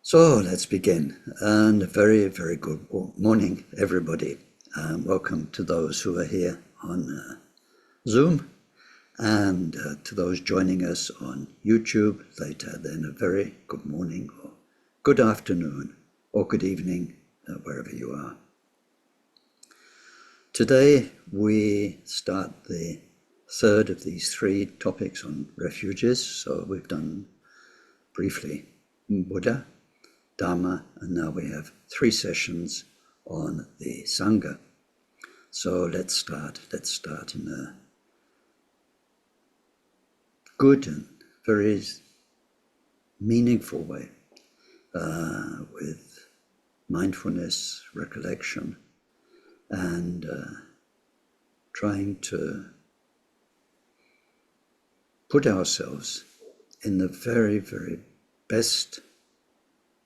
So let's begin. And a very, very good morning, everybody. Welcome to those who are here on Zoom and to those joining us on YouTube later. Then a very good morning or good afternoon or good evening, wherever you are. Today we start the third of these three topics on refuges. So we've done briefly Buddha, Dharma, and now we have three sessions on the Sangha. So let's start in a good and very meaningful way with mindfulness, recollection, and trying to put ourselves in the very, very best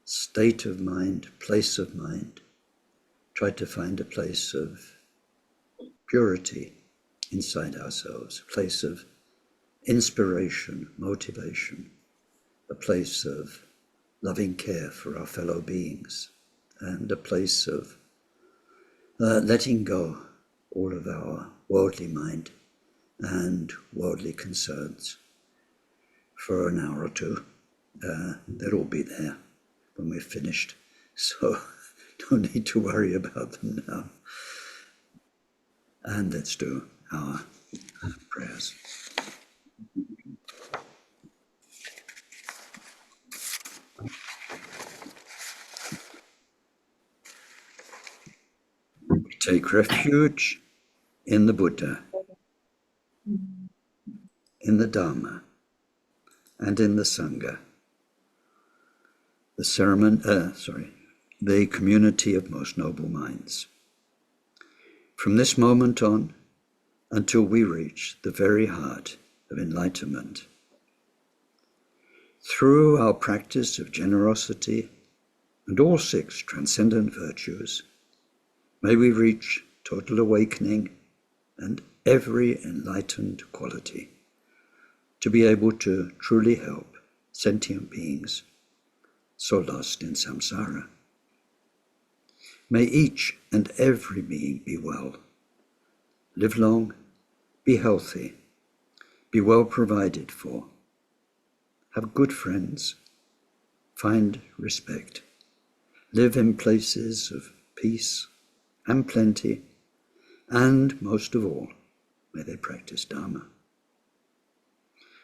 state of mind, place of mind. Try to find a place of purity inside ourselves, a place of inspiration, motivation, a place of loving care for our fellow beings, and a place of letting go all of our worldly mind and worldly concerns for an hour or two. They'll all be there when we're finished, so don't need to worry about them now. And let's do our prayers. We take refuge in the Buddha, in the Dharma, and in the Sangha, the community of most noble minds. From this moment on, until we reach the very heart of enlightenment, through our practice of generosity and all six transcendent virtues, may we reach total awakening and every enlightened quality, to be able to truly help sentient beings so lost in samsara. May each and every being be well, live long, be healthy, be well provided for, have good friends, find respect, live in places of peace and plenty, and most of all, may they practice Dharma.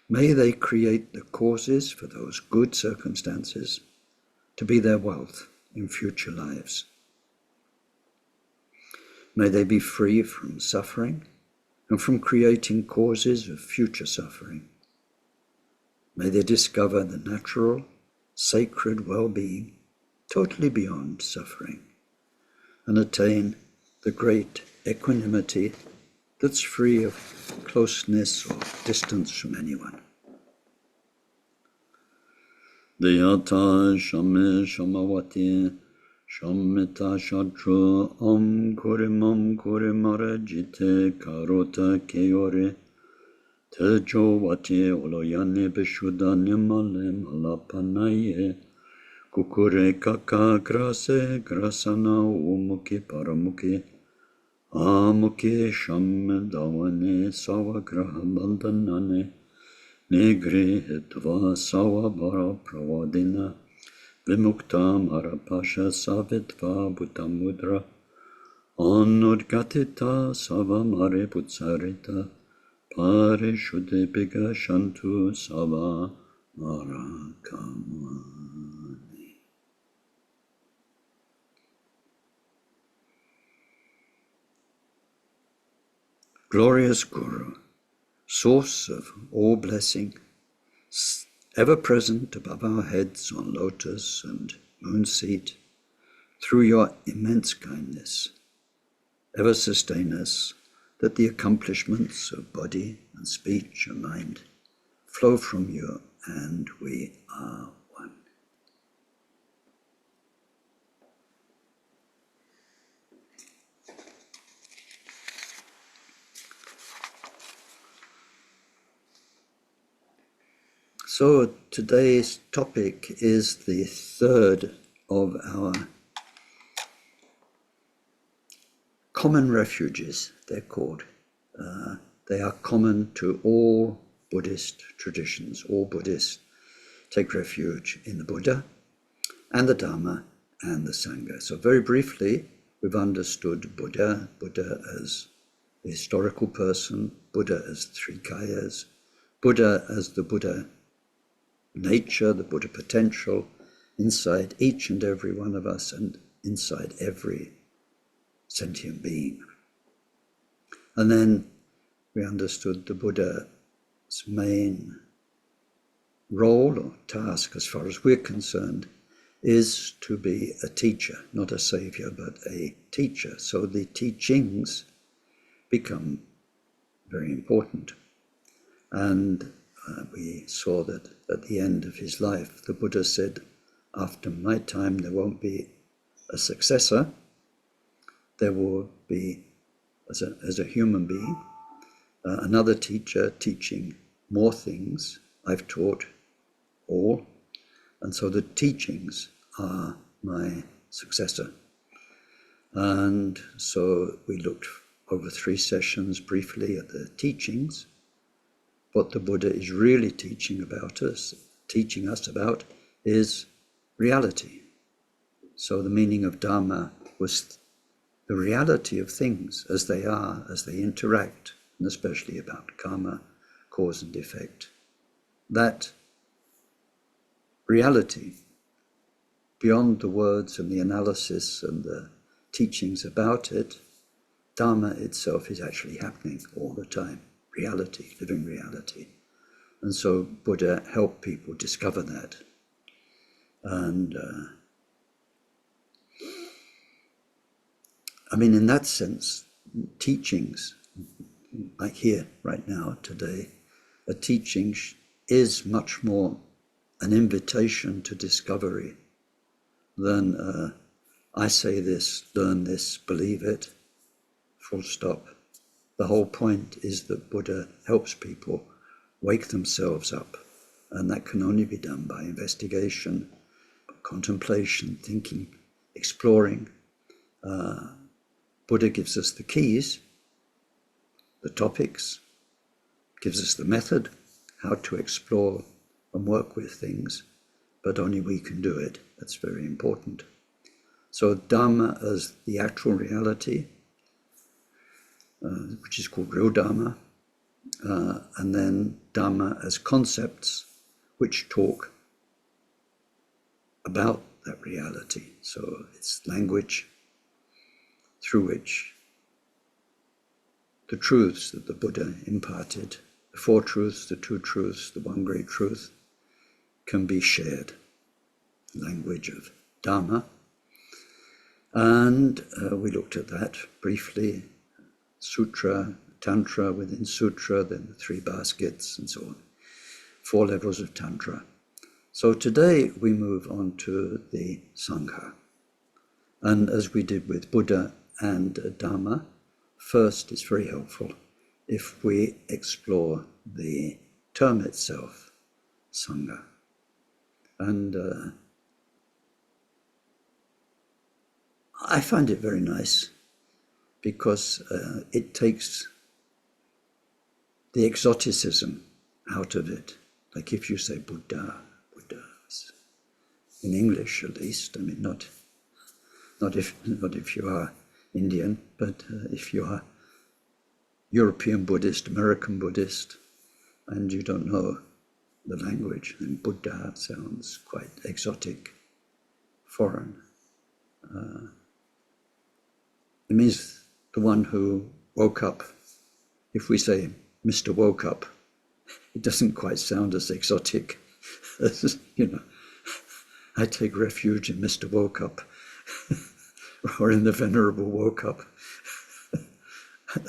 May they create the causes for those good circumstances to be their wealth in future lives. May they be free from suffering and from creating causes of future suffering. May they discover the natural, sacred well-being totally beyond suffering and attain the great equanimity that's free of closeness or distance from anyone. Deyata shame shamavati shammita shadru kurimam kurimara jite karota keore tejo vati oloyane beshuda nimale malapanaye kukure kaka grase grasana umuki paramuki amuki shamme dawane savagraha bandanane Negri hitva savabara pravadina vimukta marapasha savitva bhutamudra anudgatita savamare putsarita parishuddhipiga shantu sava marakamani. Glorious Guru, source of all blessing, ever present above our heads on lotus and moon seat, through your immense kindness, ever sustain us that the accomplishments of body and speech and mind flow from you and we are one. So today's topic is the third of our common refuges, they're called. They are common to all Buddhist traditions. All Buddhists take refuge in the Buddha and the Dharma and the Sangha. So very briefly, we've understood Buddha as the historical person, Buddha as three kayas, Buddha as the Buddha nature, the Buddha potential inside each and every one of us and inside every sentient being. And then we understood the Buddha's main role or task, as far as we're concerned, is to be a teacher, not a savior, but a teacher. So the teachings become very important. And we saw that at the end of his life, the Buddha said, after my time, there won't be a successor. There will be, as a human being, another teacher teaching more things. I've taught all, and so the teachings are my successor. And so we looked over 3 sessions briefly at the teachings. What the Buddha is really teaching us about is reality. So the meaning of Dharma was the reality of things as they are, as they interact, and especially about karma, cause and effect. That reality, beyond the words and the analysis and the teachings about it, Dharma itself is actually happening all the time. Reality, living reality. And so Buddha helped people discover that. And in that sense, teachings, like here, right now, today, a teaching is much more an invitation to discovery than I say this, learn this, believe it, full stop. The whole point is that Buddha helps people wake themselves up, and that can only be done by investigation, contemplation, thinking, exploring. Buddha gives us the keys, the topics, gives us the method, how to explore and work with things, but only we can do it. That's very important. So Dharma as the actual reality, which is called real Dharma, and then Dharma as concepts which talk about that reality. So it's language through which the truths that the Buddha imparted, the 4 truths, the 2 truths, the one great truth, can be shared. Language of Dharma. And we looked at that briefly. Sutra, Tantra within Sutra, then the 3 baskets and so on. 4 levels of Tantra. So today we move on to the Sangha. And as we did with Buddha and Dharma, first it's very helpful if we explore the term itself, Sangha. And I find it very nice because it takes the exoticism out of it. Like if you say Buddha, in English at least, not if you are Indian, but if you are European Buddhist, American Buddhist, and you don't know the language, then Buddha sounds quite exotic, foreign. It means the one who woke up. If we say Mr. Woke Up, it doesn't quite sound as exotic as, I take refuge in Mr. Woke Up or in the Venerable Woke Up.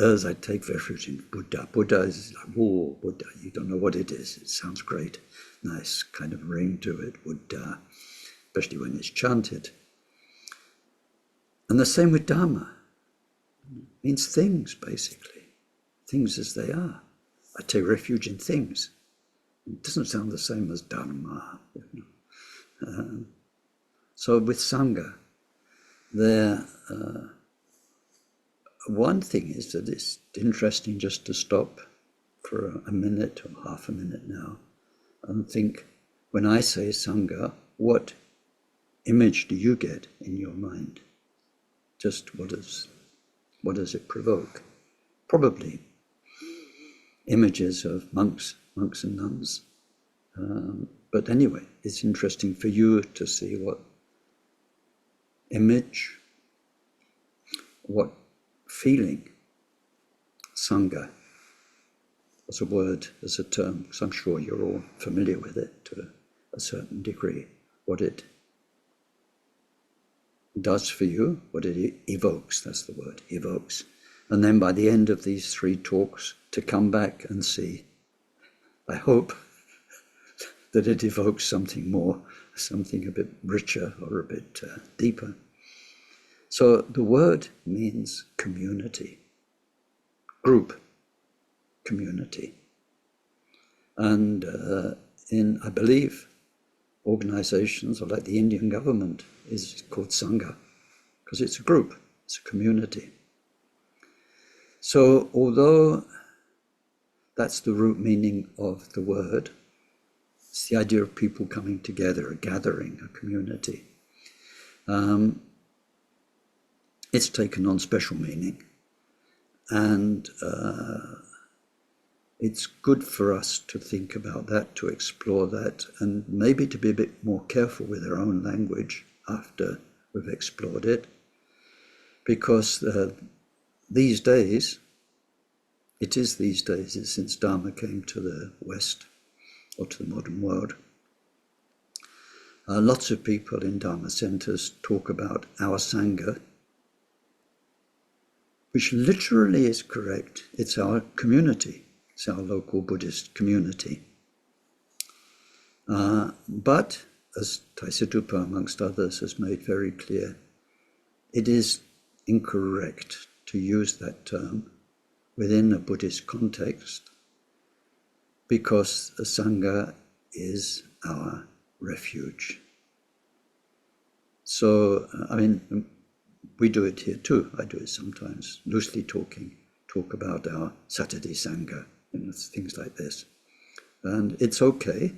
As I take refuge in Buddha. Buddha is like, whoa, Buddha, you don't know what it is. It sounds great. Nice kind of ring to it, Buddha, especially when it's chanted. And the same with Dharma. It means things, basically. Things as they are. I take refuge in things. It doesn't sound the same as Dharma. So with Sangha, one thing is that it's interesting just to stop for a minute or half a minute now and think, when I say Sangha, what image do you get in your mind? Just what does it provoke? Probably images of monks and nuns. But anyway, it's interesting for you to see what image, what feeling Sangha as a word, as a term, because I'm sure you're all familiar with it to a certain degree, what it does for you, what it evokes, that's the word, evokes. And then by the end of these 3 talks, to come back and see, I hope that it evokes something more, something a bit richer or a bit deeper. So the word means community, group, community. And in, I believe, organizations, or like the Indian government, is called Sangha, because it's a group, it's a community. So although that's the root meaning of the word, it's the idea of people coming together, a gathering, a community. It's taken on special meaning, and it's good for us to think about that, to explore that, and maybe to be a bit more careful with our own language after we've explored it, because these days, since Dharma came to the West, or to the modern world, lots of people in Dharma centers talk about our Sangha, which literally is correct. It's our community. It's our local Buddhist community. But, as Taisattupa, amongst others, has made very clear, it is incorrect to use that term within a Buddhist context, because a Sangha is our refuge. So, we do it here too. I do it sometimes, loosely talk about our Saturday Sangha, things like this. And it's okay,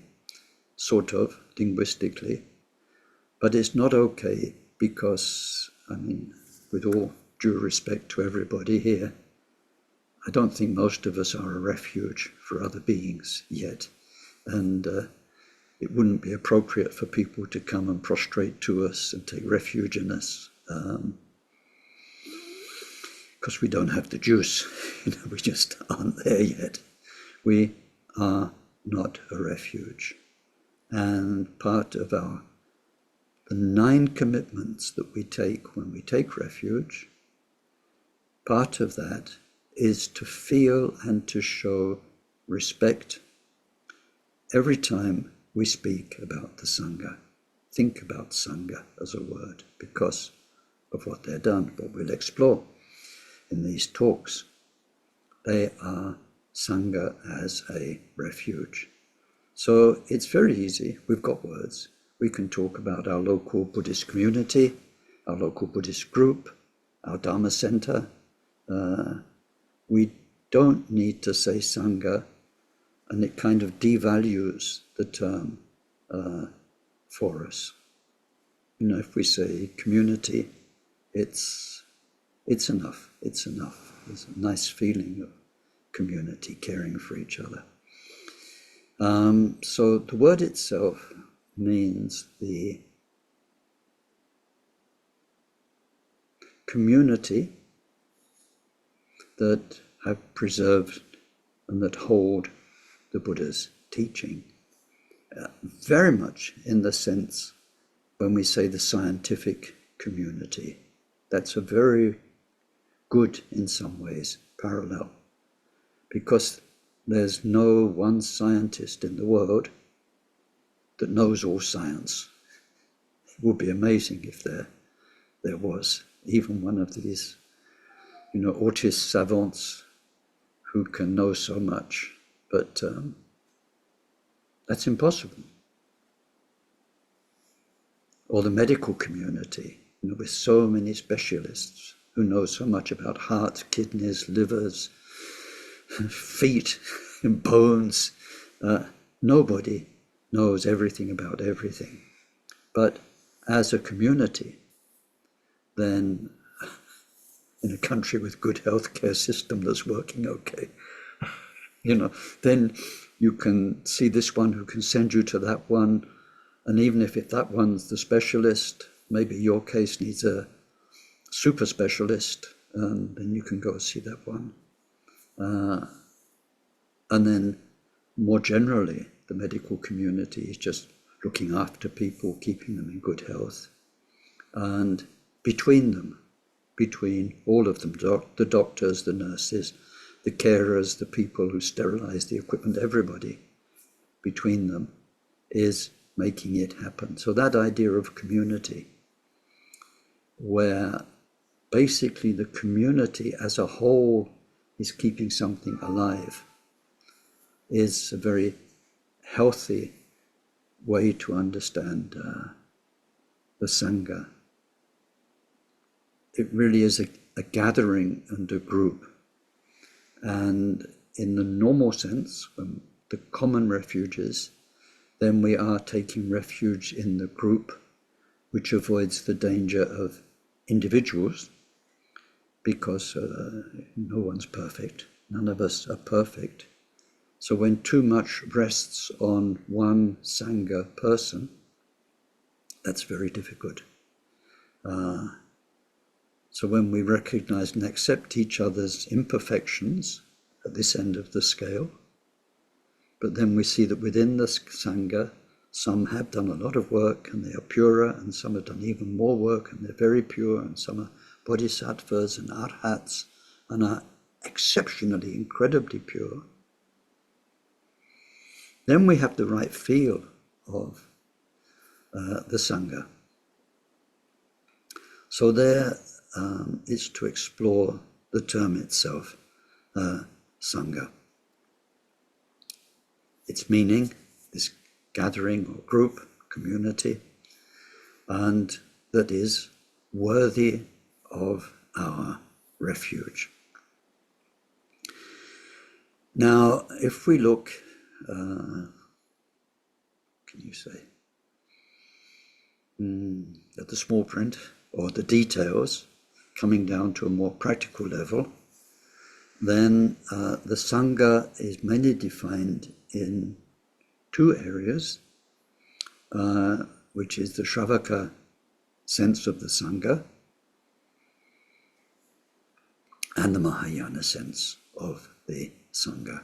sort of, linguistically, but it's not okay because, with all due respect to everybody here, I don't think most of us are a refuge for other beings yet. And it wouldn't be appropriate for people to come and prostrate to us and take refuge in us, because we don't have the juice. We just aren't there yet. We are not a refuge. And part of the 9 commitments that we take when we take refuge, part of that is to feel and to show respect every time we speak about the Sangha. Think about Sangha as a word because of what they've done, but we'll explore in these talks. They are Sangha as a refuge. So it's very easy. We've got words. We can talk about our local Buddhist community, our local Buddhist group, our Dharma center. We don't need to say Sangha, and it kind of devalues the term for us. If we say community, it's enough. It's enough. There's a nice feeling of community, caring for each other. So the word itself means the community that have preserved and that hold the Buddha's teaching. Very much in the sense when we say the scientific community. That's a very good, in some ways, parallel, because there's no one scientist in the world that knows all science. It would be amazing if there was even one of these, autist savants who can know so much. But That's impossible. Or the medical community, with so many specialists who know so much about hearts, kidneys, livers, feet, bones. Nobody knows everything about everything. But as a community, then in a country with good healthcare system that's working okay, then you can see this one who can send you to that one. And even if that one's the specialist, maybe your case needs a super specialist, and then you can go see that one. And then more generally, the medical community is just looking after people, keeping them in good health. And between all of them, the doctors, the nurses, the carers, the people who sterilize the equipment, everybody between them is making it happen. So that idea of community, where basically the community as a whole is keeping something alive, is a very healthy way to understand the Sangha. It really is a gathering and a group. And in the normal sense, when the common refuges, then we are taking refuge in the group, which avoids the danger of individuals, because no one's perfect. None of us are perfect. So when too much rests on one Sangha person, that's very difficult. So when we recognize and accept each other's imperfections at this end of the scale, but then we see that within the Sangha, some have done a lot of work and they are purer, and some have done even more work and they're very pure, and some are bodhisattvas and arhats and are exceptionally, incredibly pure. Then we have the right feel of the Sangha. So there is to explore the term itself, Sangha. Its meaning, this gathering or group, community, and that is worthy of our refuge. Now, if we look, at the small print or the details, coming down to a more practical level, then the Sangha is mainly defined in two areas, which is the Shravaka sense of the Sangha and the Mahayana sense of the Sangha.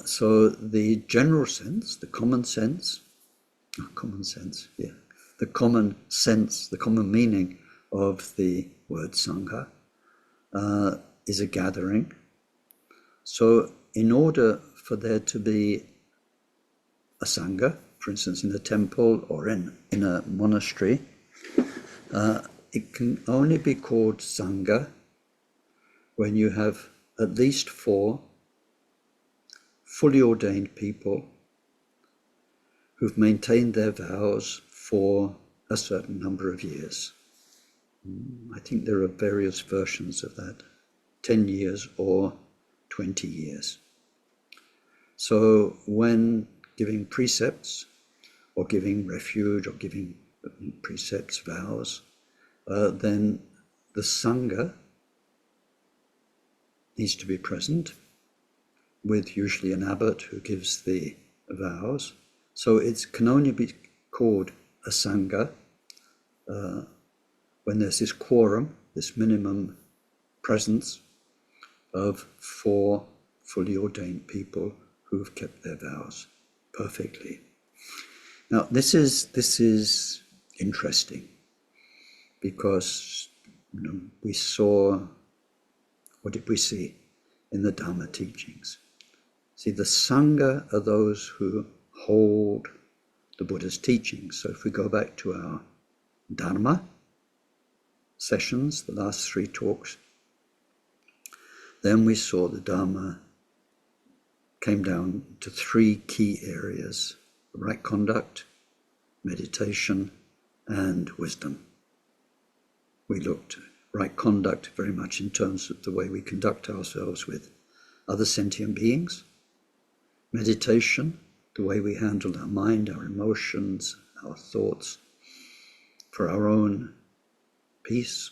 So the general sense, the common sense, the common meaning of the word Sangha is a gathering. So in order for there to be a Sangha, for instance in a temple or in a monastery, it can only be called Sangha when you have at least 4 fully ordained people who've maintained their vows for a certain number of years. I think there are various versions of that, 10 years or 20 years. So when giving precepts or giving refuge or giving precepts, vows, then the Sangha needs to be present, with usually an abbot who gives the vows. So it can only be called a Sangha when there's this quorum, this minimum presence of 4 fully ordained people who have kept their vows perfectly. Now this is interesting, because we saw, what did we see in the Dharma teachings? See, the Sangha are those who hold the Buddha's teachings. So if we go back to our Dharma sessions, the last 3 talks, then we saw the Dharma came down to three key areas: right conduct, meditation, and wisdom. We looked at right conduct very much in terms of the way we conduct ourselves with other sentient beings. Meditation, the way we handle our mind, our emotions, our thoughts, for our own peace,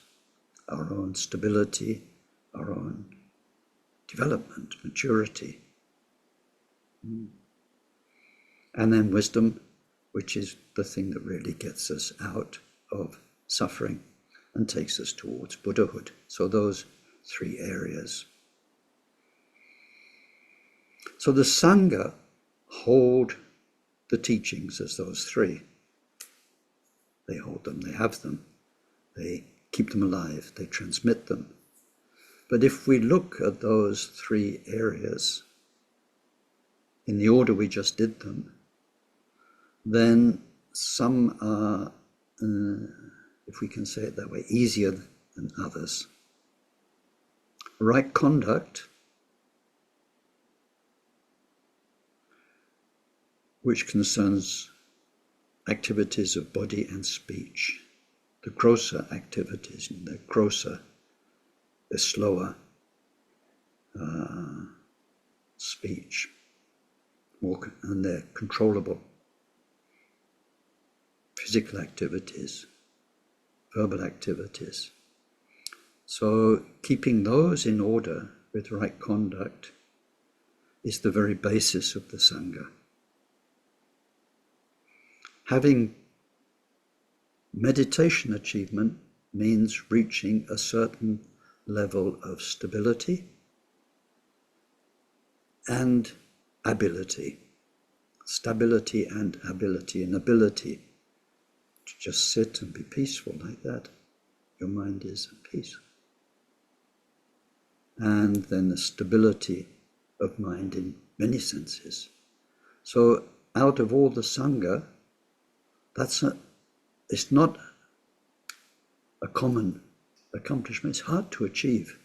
our own stability, our own development, maturity. And then wisdom, which is the thing that really gets us out of suffering and takes us towards Buddhahood. So those three areas. So the Sangha hold the teachings as those three. They hold them, they have them, they keep them alive, they transmit them. But if we look at those three areas in the order we just did them, then some are, if we can say it that way, easier than others. Right conduct, which concerns activities of body and speech. The grosser activities, they're grosser, they're slower, speech, and they're controllable. Physical activities, verbal activities. So keeping those in order with right conduct is the very basis of the Sangha. Having meditation achievement means reaching a certain level of stability and ability. Stability and ability. An ability to just sit and be peaceful like that. Your mind is at peace. And then the stability of mind in many senses. So out of all the Sangha, it's not a common accomplishment. It's hard to achieve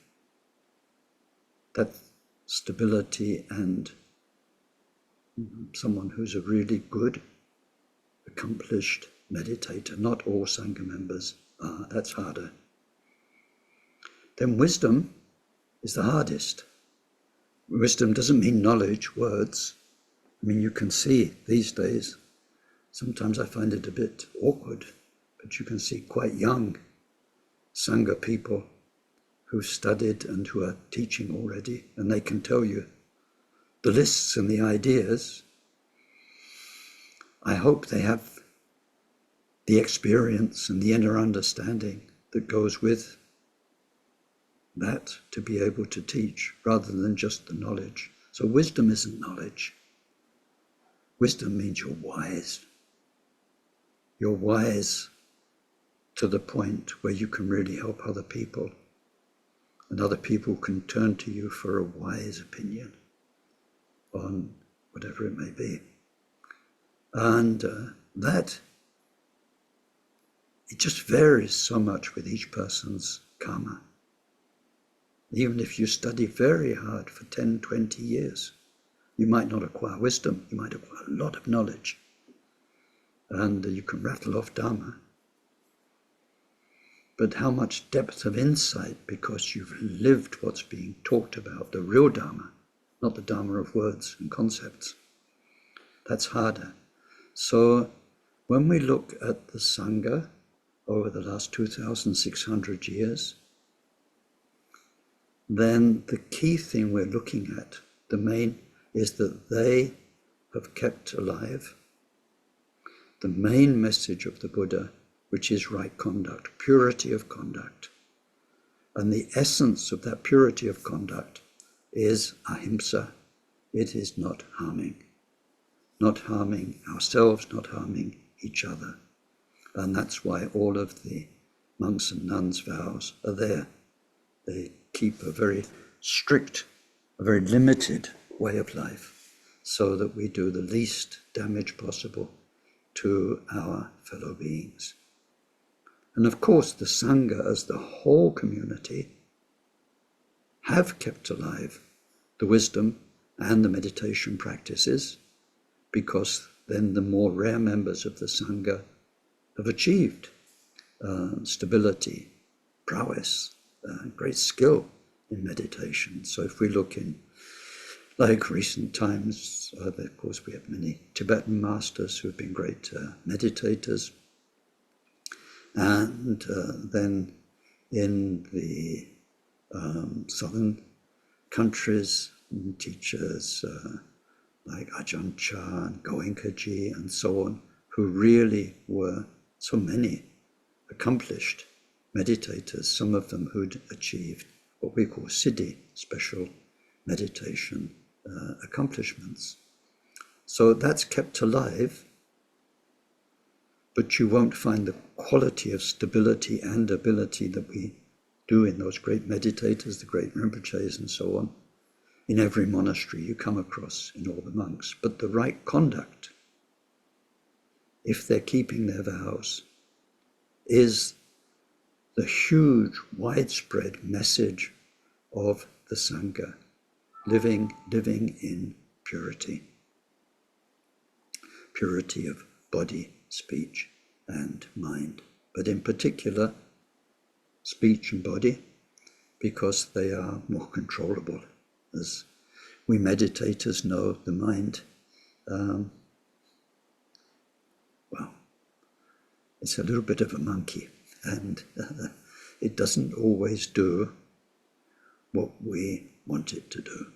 that stability and someone who's a really good, accomplished meditator. Not all Sangha members are. That's harder. Then wisdom is the hardest. Wisdom doesn't mean knowledge, words. I mean, you can see these days, sometimes I find it a bit awkward, but you can see quite young Sangha people who've studied and who are teaching already, and they can tell you the lists and the ideas. I hope they have the experience and the inner understanding that goes with that to be able to teach, rather than just the knowledge. So wisdom isn't knowledge. Wisdom means you're wise. You're wise to the point where you can really help other people, and other people can turn to you for a wise opinion on whatever it may be. And that, it just varies so much with each person's karma. Even if you study very hard for 10, 20 years, you might not acquire wisdom, you might acquire a lot of knowledge. And you can rattle off Dharma. But how much depth of insight, because you've lived what's being talked about, the real Dharma, not the Dharma of words and concepts. That's harder. So when we look at the Sangha over the last 2,600 years, then the key thing we're looking at, the main, is that they have kept alive the main message of the Buddha, which is right conduct, purity of conduct. And the essence of that purity of conduct is ahimsa. It is not harming ourselves, not harming each other. And that's why all of the monks and nuns' vows are there. They keep a very strict, a very limited way of life, so that we do the least damage possible to our fellow beings. And of course, the Sangha as the whole community have kept alive the wisdom and the meditation practices, because then the more rare members of the Sangha have achieved stability, prowess, great skill in meditation. So if we look in like recent times, of course we have many Tibetan masters who have been great meditators, and then in the southern countries, teachers like Ajahn Chah and Goenkaji and so on, who really were so many accomplished meditators, some of them who'd achieved what we call siddhi, special meditation accomplishments. So that's kept alive, but you won't find the quality of stability and ability that we do in those great meditators, the great Rinpoches and so on, in every monastery you come across, in all the monks. But the right conduct, if they're keeping their vows, is the huge, widespread message of the Sangha, living in purity. Purity of body, speech, and mind. But in particular, speech and body, because they are more controllable. As we meditators know, the mind, well, it's a little bit of a monkey, and it doesn't always do what we want it to do.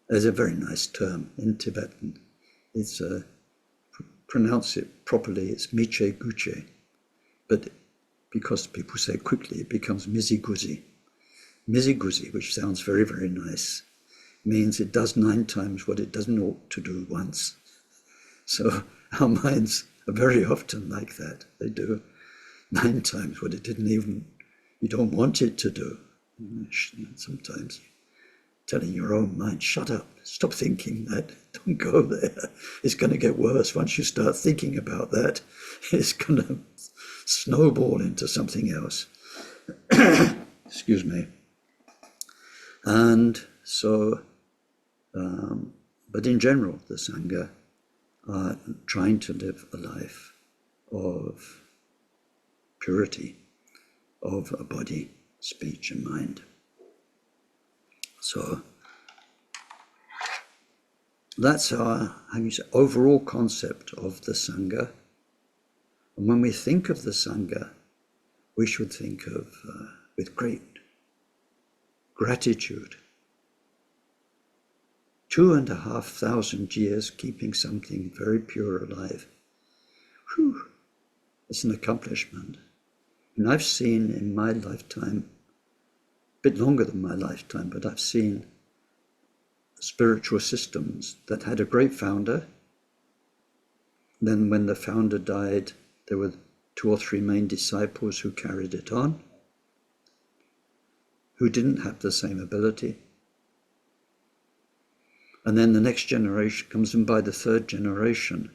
There's a very nice term in Tibetan. It's pronounce it properly, it's miche guche, but because people say it quickly, it becomes miziguzi. Miziguzi, which sounds very, very nice, means it does 9 times what it doesn't ought to do once. So our minds are very often like that. They do 9 times what it didn't even, you don't want it to do. Sometimes telling your own mind, shut up, stop thinking that, don't go there. It's going to get worse. Once you start thinking about that, it's going to snowball into something else. Excuse me. And so, but in general, the Sangha are trying to live a life of purity, of a body, speech, and mind. So that's our, overall concept of the Sangha. And when we think of the Sangha, we should think of, with great gratitude, 2,500 years keeping something very pure alive. Whew, it's an accomplishment. And I've seen in my lifetime, a bit longer than my lifetime, but I've seen spiritual systems that had a great founder. Then when the founder died, there were 2 or 3 main disciples who carried it on, who didn't have the same ability. And then the next generation comes, and by the 3rd generation,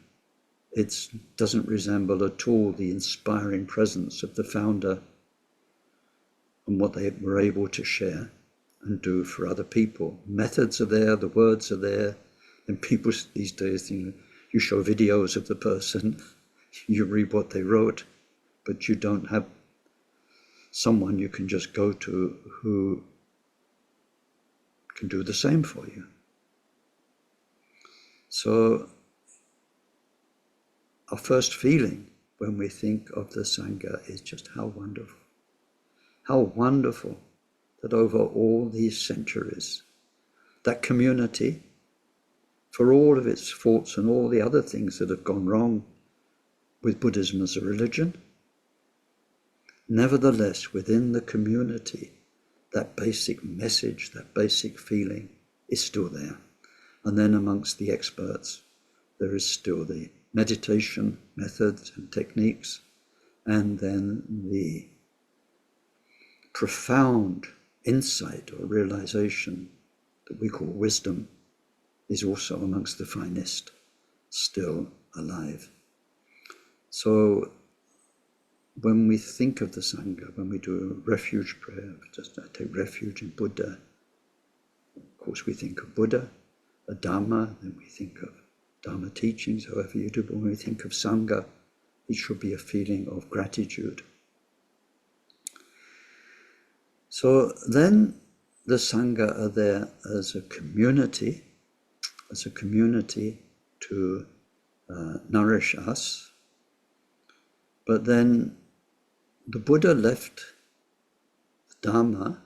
it doesn't resemble at all the inspiring presence of the founder and what they were able to share and do for other people. Methods are there, the words are there, and people these days, you show videos of the person, you read what they wrote, but you don't have someone you can just go to who can do the same for you. So our first feeling when we think of the Sangha is just how wonderful. How wonderful that over all these centuries, that community, for all of its faults and all the other things that have gone wrong with Buddhism as a religion, nevertheless, within the community, that basic message, that basic feeling is still there. And then amongst the experts, there is still the meditation methods and techniques, and then the profound insight or realization that we call wisdom is also amongst the finest, still alive. So when we think of the Sangha, when we do a refuge prayer, just I take refuge in Buddha, of course we think of Buddha, a Dharma, then we think of Dharma teachings, however you do, but when we think of Sangha, it should be a feeling of gratitude. So then the Sangha are there as a community to nourish us. But then the Buddha left the Dharma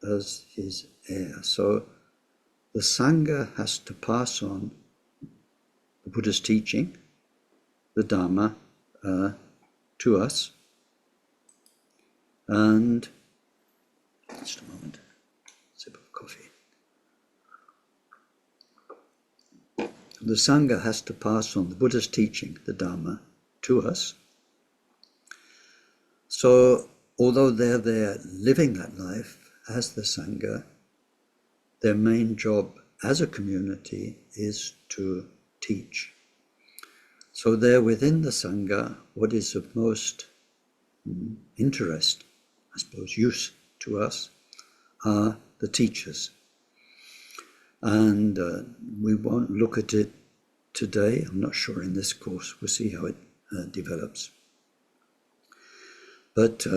as his heir. So the Sangha has to pass on the Buddha's teaching, the Dharma, to us. And just a moment, sip of coffee. The Sangha has to pass on the Buddha's teaching, the Dharma, to us. So although they're there living that life as the Sangha, their main job as a community is to teach. So there within the Sangha, what is of most interest, I suppose, use to us, are the teachers. And we won't look at it today. I'm not sure in this course. We'll see how it develops. But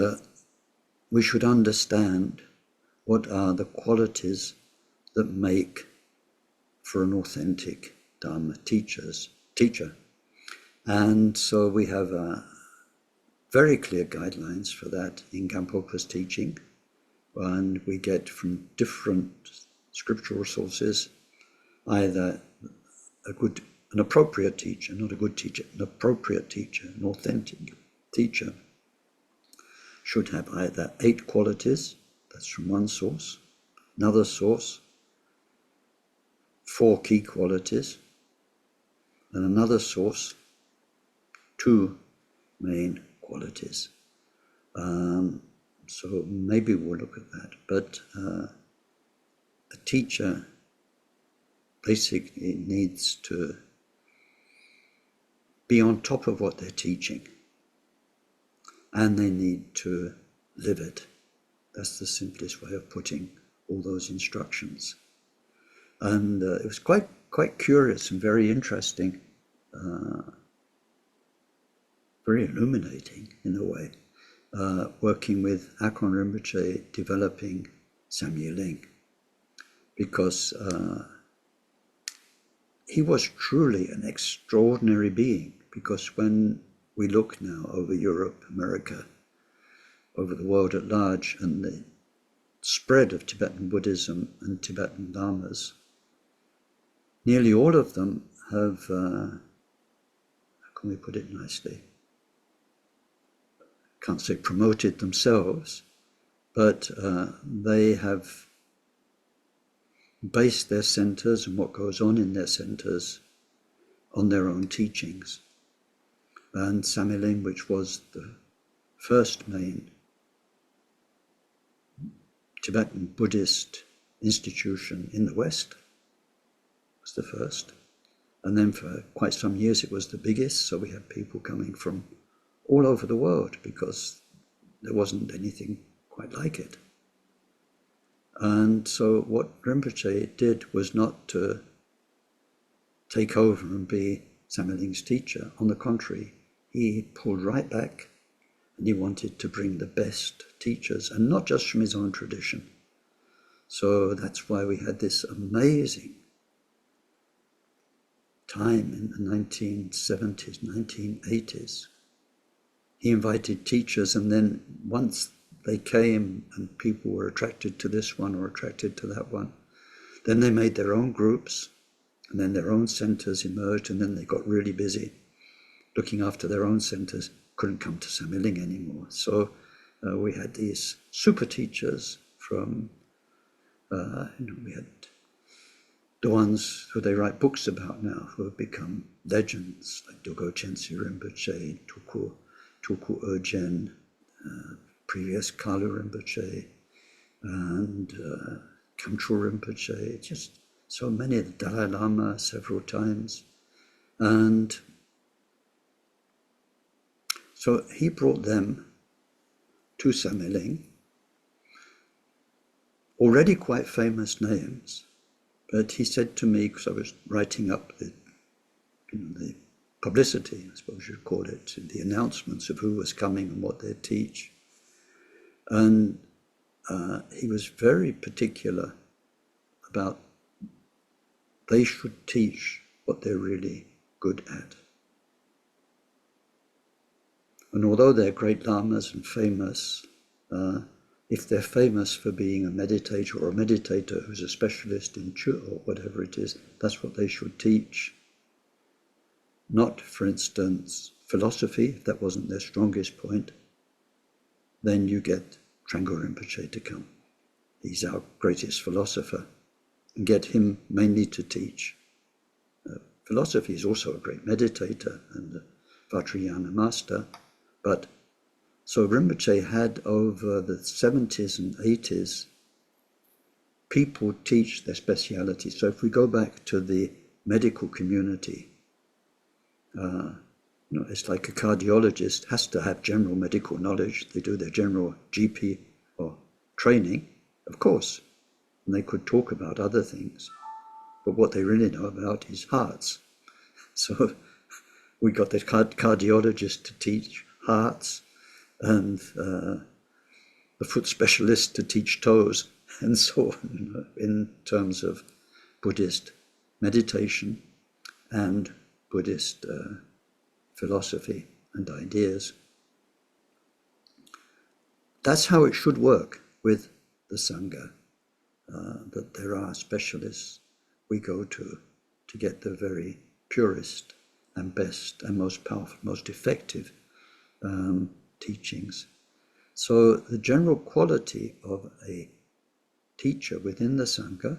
we should understand what are the qualities that make for an authentic Dharma teacher. And so we have very clear guidelines for that in Gampopa's teaching, and we get from different scriptural sources either an appropriate teacher, not a good teacher, an appropriate teacher, an authentic teacher should have either 8 qualities, that's from one source, another source, 4 key qualities, and another source, 2 main qualities. So maybe we'll look at that. But a teacher basically needs to be on top of what they're teaching, and they need to live it. That's the simplest way of putting all those instructions. And it was quite curious and very interesting, very illuminating in a way, working with Akron Rinpoche developing Samye Ling, because he was truly an extraordinary being. Because when we look now over Europe, America, over the world at large, and the spread of Tibetan Buddhism and Tibetan Dharmas, nearly all of them have, how can we put it nicely? Can't say promoted themselves, but they have based their centers and what goes on in their centers on their own teachings. And Samye Ling, which was the first main Tibetan Buddhist institution in the West, was the first. And then for quite some years it was the biggest, so we had people coming from all over the world because there wasn't anything quite like it. And so what Rinpoche did was not to take over and be Samye Ling's teacher. On the contrary, he pulled right back and he wanted to bring the best teachers, and not just from his own tradition. So that's why we had this amazing time in the 1970s, 1980s. He invited teachers, and then once they came and people were attracted to this one or attracted to that one, then they made their own groups, and then their own centers emerged, and then they got really busy looking after their own centers, couldn't come to Samye Ling anymore. So we had these super teachers from, we had the ones who they write books about now, who have become legends, like Dogo Chensi Rinpoche, Tuku Urgen, previous Kalu Rinpoche, and Kamchu Rinpoche, just so many, the Dalai Lama several times. And so he brought them to Samye Ling, already quite famous names, But he said to me, because I was writing up the publicity, I suppose you'd call it, the announcements of who was coming and what they'd teach. And he was very particular about they should teach what they're really good at. And although they're great lamas and famous, if they're famous for being a meditator or a meditator who's a specialist in Chu or whatever it is, that's what they should teach. Not, for instance, philosophy, if that wasn't their strongest point. Then you get Trangpa Rinpoche to come. He's our greatest philosopher. And get him mainly to teach. Philosophy is also a great meditator and a Vajrayana master. But so Rinpoche had over the 70s and 80s, people teach their speciality. So if we go back to the medical community, it's like a cardiologist has to have general medical knowledge. They do their general GP or training, of course, and they could talk about other things, but what they really know about is hearts. So we got the cardiologist to teach hearts, and the foot specialist to teach toes, and so on, in terms of Buddhist meditation and Buddhist philosophy and ideas. That's how it should work with the Sangha, that there are specialists we go to get the very purest and best and most powerful, most effective teachings. So the general quality of a teacher within the Sangha,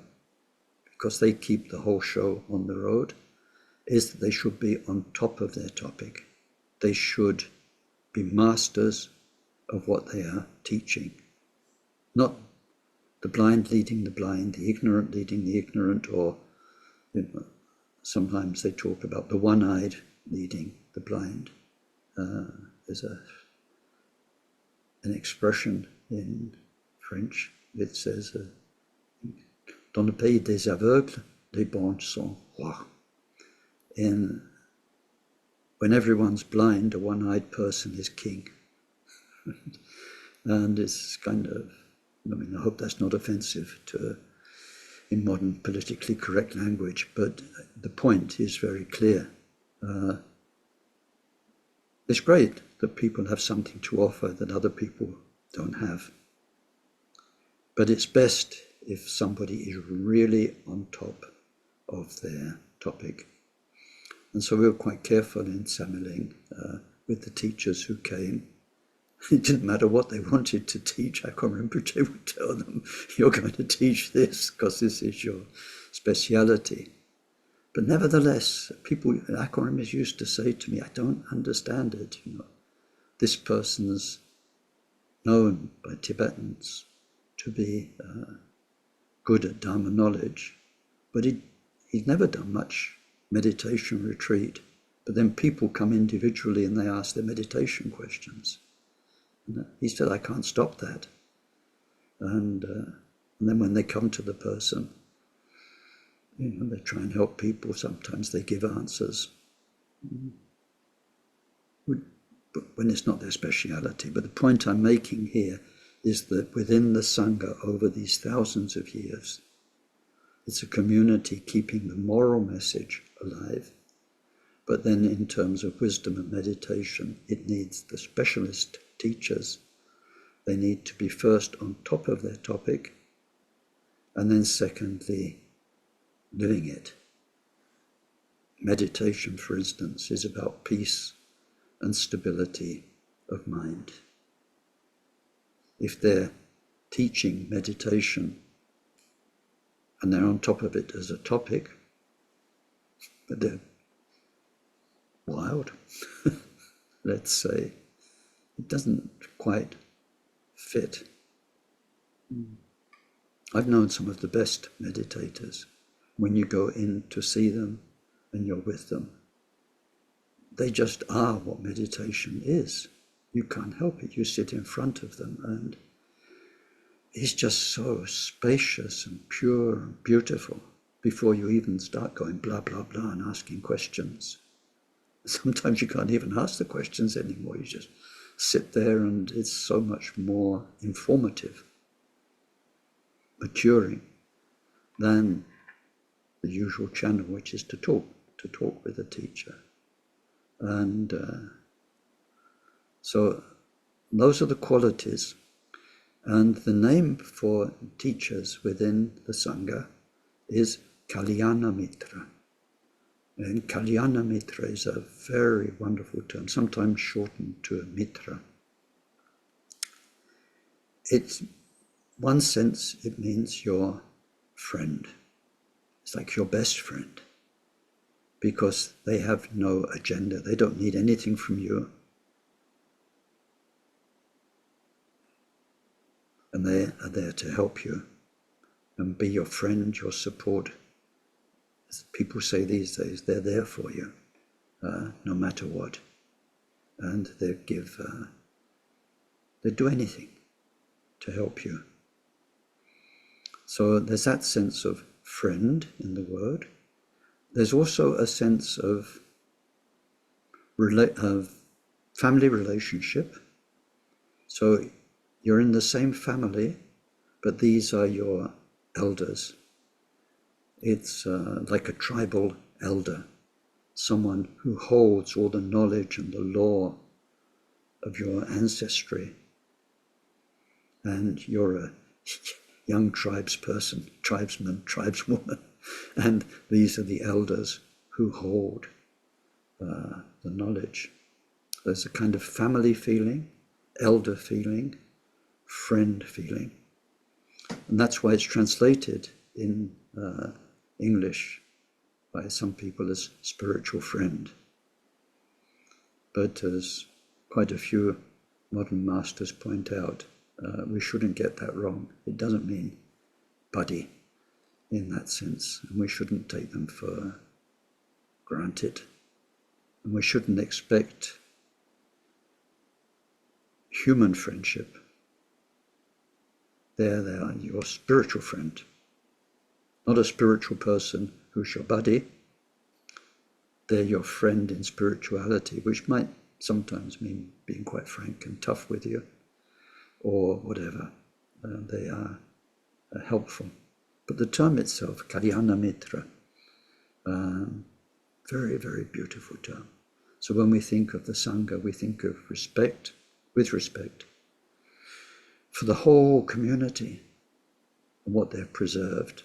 because they keep the whole show on the road, is that they should be on top of their topic. They should be masters of what they are teaching. Not the blind leading the blind, the ignorant leading the ignorant, or sometimes they talk about the one-eyed leading the blind. There's an expression in French. It says, dans le pays des aveugles, les bons sont rois. When everyone's blind, a one-eyed person is king. And it's kind of, I hope that's not offensive in modern politically correct language, but the point is very clear. It's great that people have something to offer that other people don't have. But it's best if somebody is really on top of their topic. And so we were quite careful in Samiling with the teachers who came. It didn't matter what they wanted to teach. Akon Rinpoche would tell them, you're going to teach this because this is your speciality. But nevertheless, people, Akon Rinpoche used to say to me, I don't understand it. This person's known by Tibetans to be good at Dharma knowledge, but he'd never done much meditation retreat. But then people come individually and they ask their meditation questions. And he said, I can't stop that. And then when they come to the person, they try and help people. Sometimes they give answers, but when it's not their speciality. But the point I'm making here is that within the Sangha over these thousands of years, it's a community keeping the moral message alive. But then in terms of wisdom and meditation, it needs the specialist teachers. They need to be first on top of their topic, and then secondly, living it. Meditation, for instance, is about peace and stability of mind. If they're teaching meditation and they're on top of it as a topic, but they're wild, let's say, it doesn't quite fit. I've known some of the best meditators. When you go in to see them and you're with them, they just are what meditation is. You can't help it. You sit in front of them and it's just so spacious and pure and beautiful. before you even start going blah, blah, blah and asking questions. Sometimes you can't even ask the questions anymore. You just sit there and it's so much more informative, maturing than the usual channel, which is to talk with a teacher. And so those are the qualities. And the name for teachers within the Sangha is Kalyana Mitra. And Kalyana Mitra is a very wonderful term, sometimes shortened to Mitra. It's one sense, it means your friend. It's like your best friend, because they have no agenda. They don't need anything from you. And they are there to help you and be your friend, your support. As people say these days, they're there for you, no matter what. And they do anything to help you. So there's that sense of friend in the word. There's also a sense of family relationship. So you're in the same family, but these are your elders. It's like a tribal elder, someone who holds all the knowledge and the law of your ancestry. And you're a young tribesman, tribeswoman, and these are the elders who hold the knowledge. There's a kind of family feeling, elder feeling, friend feeling. And that's why it's translated in English by some people as spiritual friend. But as quite a few modern masters point out, we shouldn't get that wrong. It doesn't mean buddy in that sense, and we shouldn't take them for granted. And we shouldn't expect human friendship. They are your spiritual friend, not a spiritual person who's your buddy. They're your friend in spirituality, which might sometimes mean being quite frank and tough with you, or whatever. They are helpful. But the term itself, Kalyana Mitra, very, very beautiful term. So when we think of the Sangha, we think of respect, with respect, for the whole community and what they've preserved,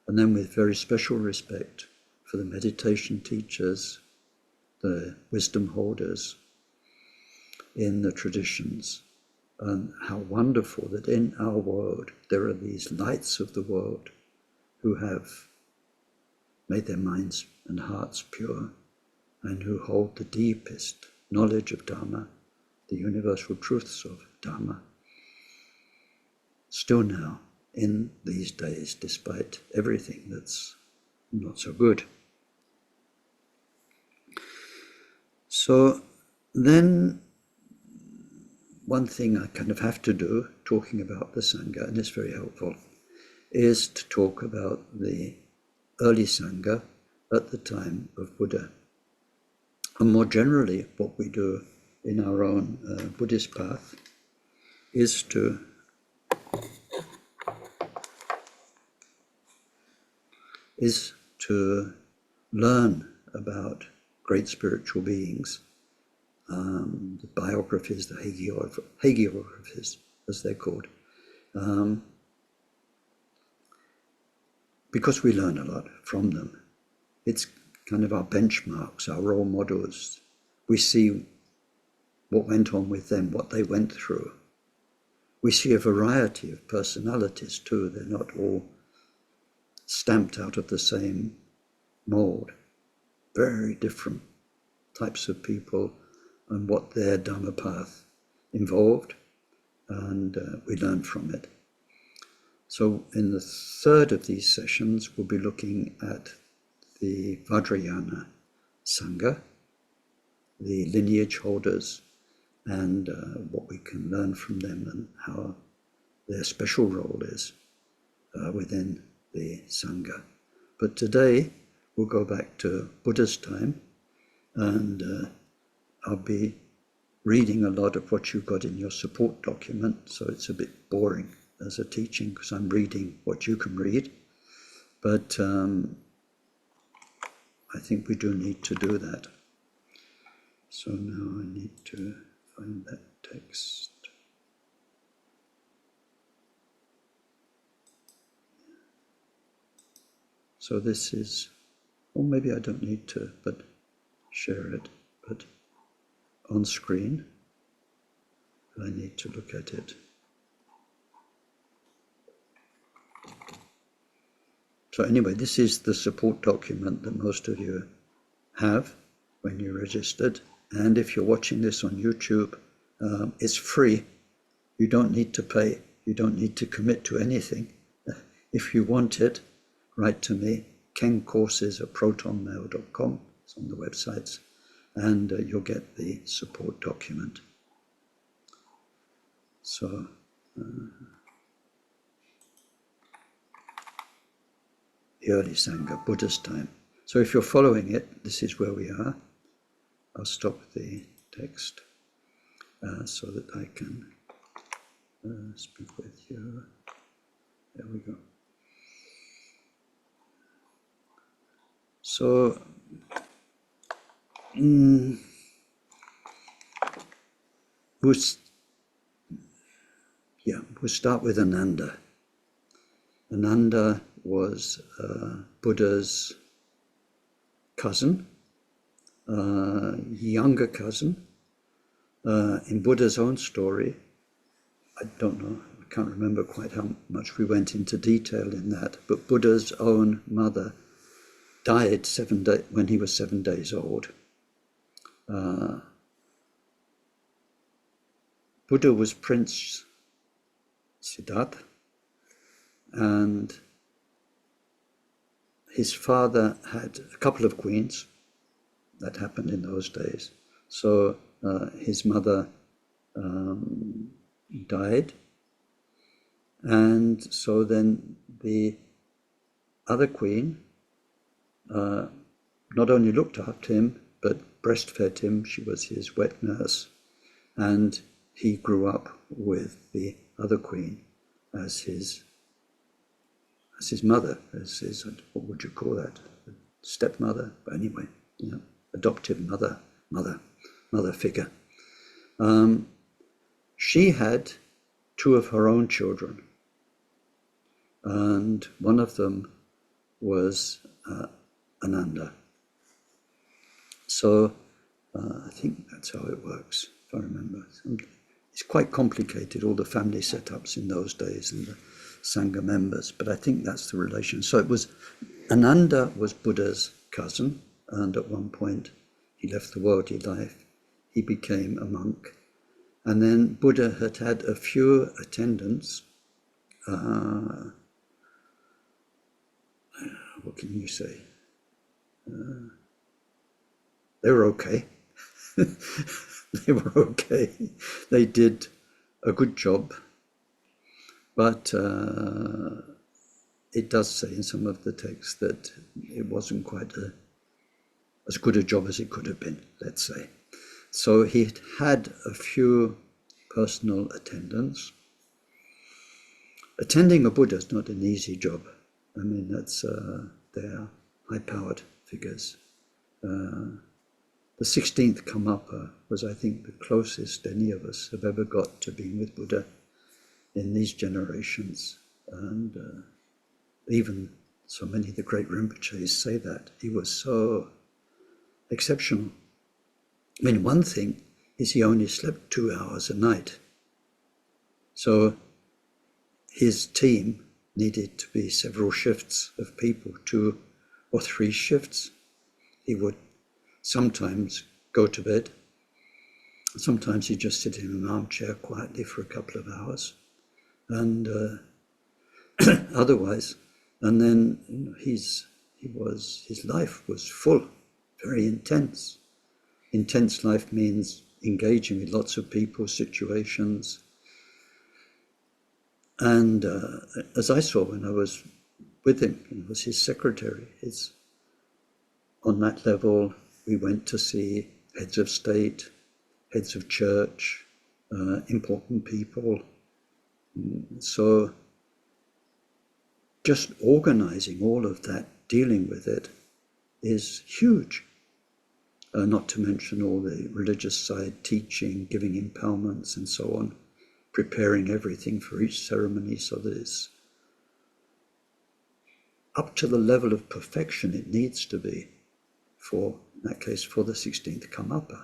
and then with very special respect for the meditation teachers, the wisdom holders in the traditions, and how wonderful that in our world there are these lights of the world who have made their minds and hearts pure and who hold the deepest knowledge of Dharma, the universal truths of Dharma, still now in these days, despite everything that's not so good. So then one thing I kind of have to do, talking about the Sangha, and it's very helpful, is to talk about the early Sangha at the time of Buddha. And more generally, what we do in our own Buddhist path is to learn about great spiritual beings, the biographies, the hagiographies, as they're called, because we learn a lot from them. It's kind of our benchmarks, our role models. We see what went on with them, what they went through. We see a variety of personalities too. They're not all stamped out of the same mold. Very different types of people and what their Dharma path involved, and we learn from it. So in the third of these sessions, we'll be looking at the Vajrayana Sangha, the lineage holders, and what we can learn from them and how their special role is within the Sangha. But today we'll go back to Buddha's time, and I'll be reading a lot of what you've got in your support document, so it's a bit boring as a teaching because I'm reading what you can read. But I think we do need to do that. So now I need to find that text. So this is, or maybe I don't need to, but share it, but on screen, I need to look at it. So anyway, this is the support document that most of you have when you registered. And if you're watching this on YouTube, it's free. You don't need to pay. You don't need to commit to anything. If you want it, write to me, kencourses@protonmail.com. It's on the websites. And you'll get the support document. So, the early Sangha, Buddha's time. So if you're following it, this is where we are. I'll stop the text so that I can speak with you. There we go. So, we'll start with Ananda. Ananda was Buddha's cousin, younger cousin. In Buddha's own story, I don't know, I can't remember quite how much we went into detail in that, but Buddha's own mother died when he was 7 days old. Buddha was Prince Siddhartha, and his father had a couple of queens. That happened in those days. So his mother died, and so then the other queen not only looked after him, but breastfed him. She was his wet nurse, and he grew up with the other queen as his mother, as his, what would you call that? Stepmother, but anyway, adoptive mother figure. She had two of her own children, and one of them was Ananda. So I think that's how it works, if I remember. It's quite complicated, all the family setups in those days and the Sangha members, but I think that's the relation. So it was, Ananda was Buddha's cousin, and at one point he left the worldly life. He became a monk. And then Buddha had had a few attendants. What can you say? They were okay. They were okay. They did a good job. But it does say in some of the texts that it wasn't quite as good a job as it could have been, let's say. So he had a few personal attendants. Attending a Buddha is not an easy job. I mean, that's they're high-powered figures. The 16th Karmapa was, I think, the closest any of us have ever got to being with Buddha in these generations. And even so many of the great Rinpoches say that. He was so exceptional. I mean, one thing is he only slept 2 hours a night. So his team needed to be several shifts of people, 2 or 3 shifts. He would sometimes go to bed. Sometimes he'd just sit in an armchair quietly for a couple of hours. And otherwise, and then his life was full, very intense. Intense life means engaging with lots of people, situations. And as I saw when I was with him. He was his secretary. On that level, we went to see heads of state, heads of church, important people. So just organizing all of that, dealing with it, is huge. Not to mention all the religious side, teaching, giving empowerments and so on, preparing everything for each ceremony so that it's up to the level of perfection it needs to be for, in that case, for the 16th Karmapa.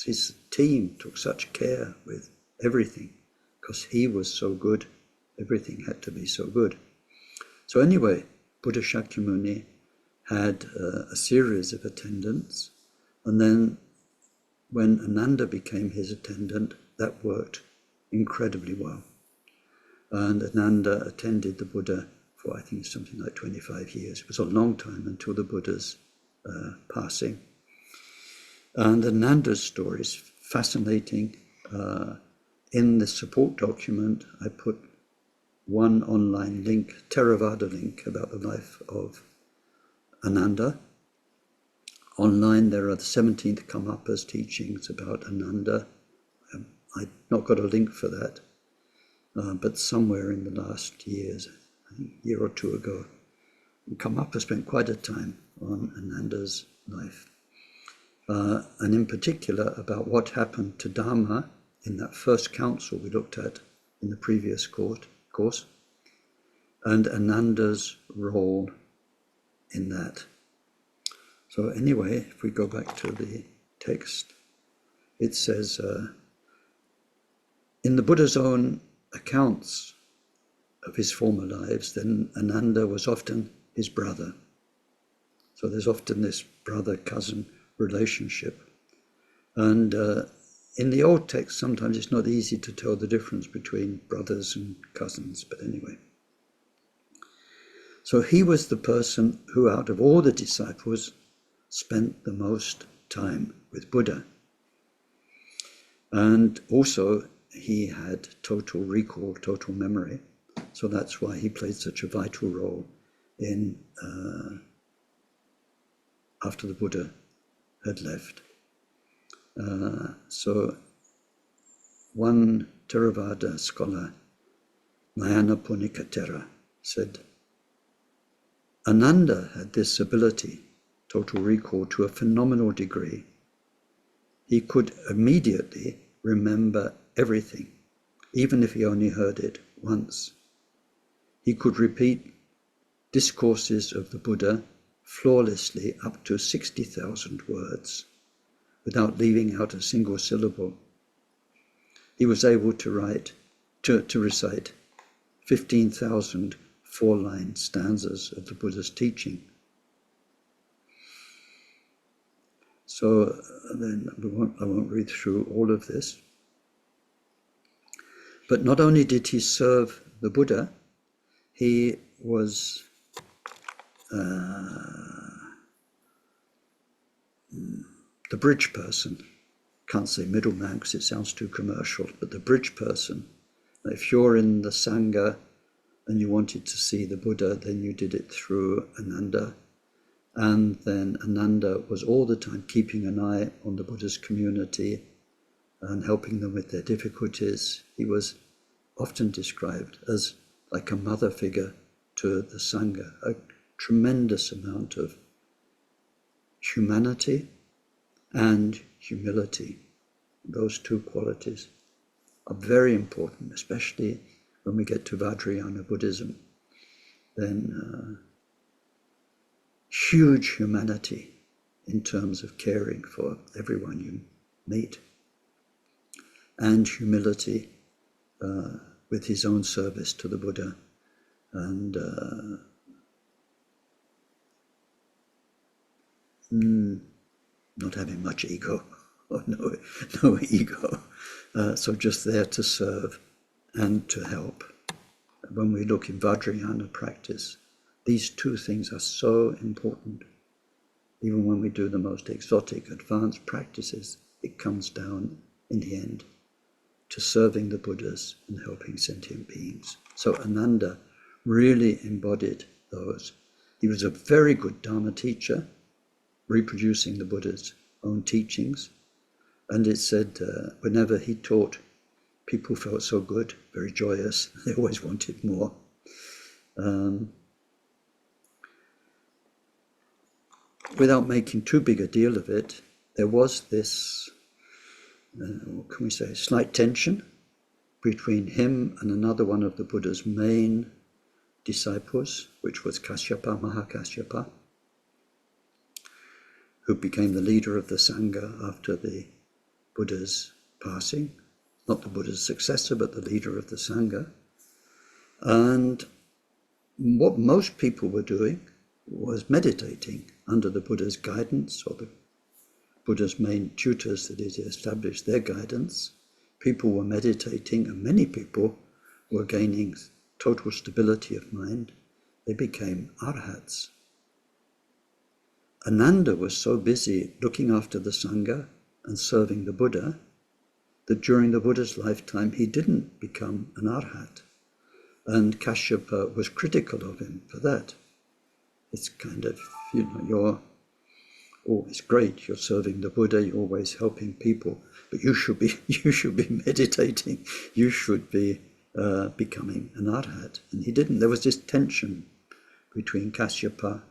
His team took such care with everything because he was so good. Everything had to be so good. So anyway, Buddha Shakyamuni had a series of attendants, and then when Ananda became his attendant, that worked incredibly well. And Ananda attended the Buddha for, I think, something like 25 years. It was a long time until the Buddha's passing. And Ananda's story is fascinating. In the support document, I put one online link, Theravada link, about the life of Ananda. Online, there are the 17th Karmapa's teachings about Ananda. I've not got a link for that, but somewhere in the last years, I think a year or two ago, Karmapa spent quite a time on Ananda's life. And in particular about what happened to Dharma in that first council we looked at in the previous course, and Ananda's role in that. So anyway, if we go back to the text, it says, in the Buddha's own accounts of his former lives, then Ananda was often his brother. So there's often this brother-cousin relationship. And in the old text, sometimes it's not easy to tell the difference between brothers and cousins, but anyway. So he was the person who, out of all the disciples, spent the most time with Buddha. And also, he had total recall, total memory. So that's why he played such a vital role in after the Buddha had left. So one Theravada scholar, Mayana Punikatera, said, Ananda had this ability, total recall, to a phenomenal degree. He could immediately remember everything, even if he only heard it once. He could repeat discourses of the Buddha flawlessly up to 60,000 words without leaving out a single syllable. He was able to recite 15,000 four-line stanzas of the Buddha's teaching. So then I won't read through all of this. But not only did he serve the Buddha, he was the bridge person. Can't say middleman because it sounds too commercial, but the bridge person. If you're in the Sangha and you wanted to see the Buddha, then you did it through Ananda. And then Ananda was all the time keeping an eye on the Buddha's community and helping them with their difficulties. He was often described as like a mother figure to the Sangha, a tremendous amount of humanity and humility. Those two qualities are very important, especially when we get to Vajrayana Buddhism. Then huge humanity in terms of caring for everyone you meet, and humility with his own service to the Buddha, and not having much ego, or no ego, so just there to serve and to help. When we look in Vajrayana practice, these two things are so important. Even when we do the most exotic, advanced practices, it comes down in the end to serving the Buddhas and helping sentient beings. So Ananda really embodied those. He was a very good Dharma teacher, reproducing the Buddha's own teachings. And it said whenever he taught, people felt so good, very joyous. They always wanted more. Without making too big a deal of it, there was this, what can we say, slight tension between him and another one of the Buddha's main disciples, which was Kasyapa, Mahakasyapa, who became the leader of the Sangha after the Buddha's passing. Not the Buddha's successor, but the leader of the Sangha. And what most people were doing was meditating under the Buddha's guidance, or the Buddha's main tutors that he established their guidance. People were meditating, and many people were gaining total stability of mind. They became arhats. Ananda was so busy looking after the Sangha and serving the Buddha that during the Buddha's lifetime he didn't become an arhat. And Kashyapa was critical of him for that. It's kind of, it's great, you're serving the Buddha, you're always helping people, but you should be meditating, you should be becoming an arhat. And he didn't. There was this tension between Kashyapa,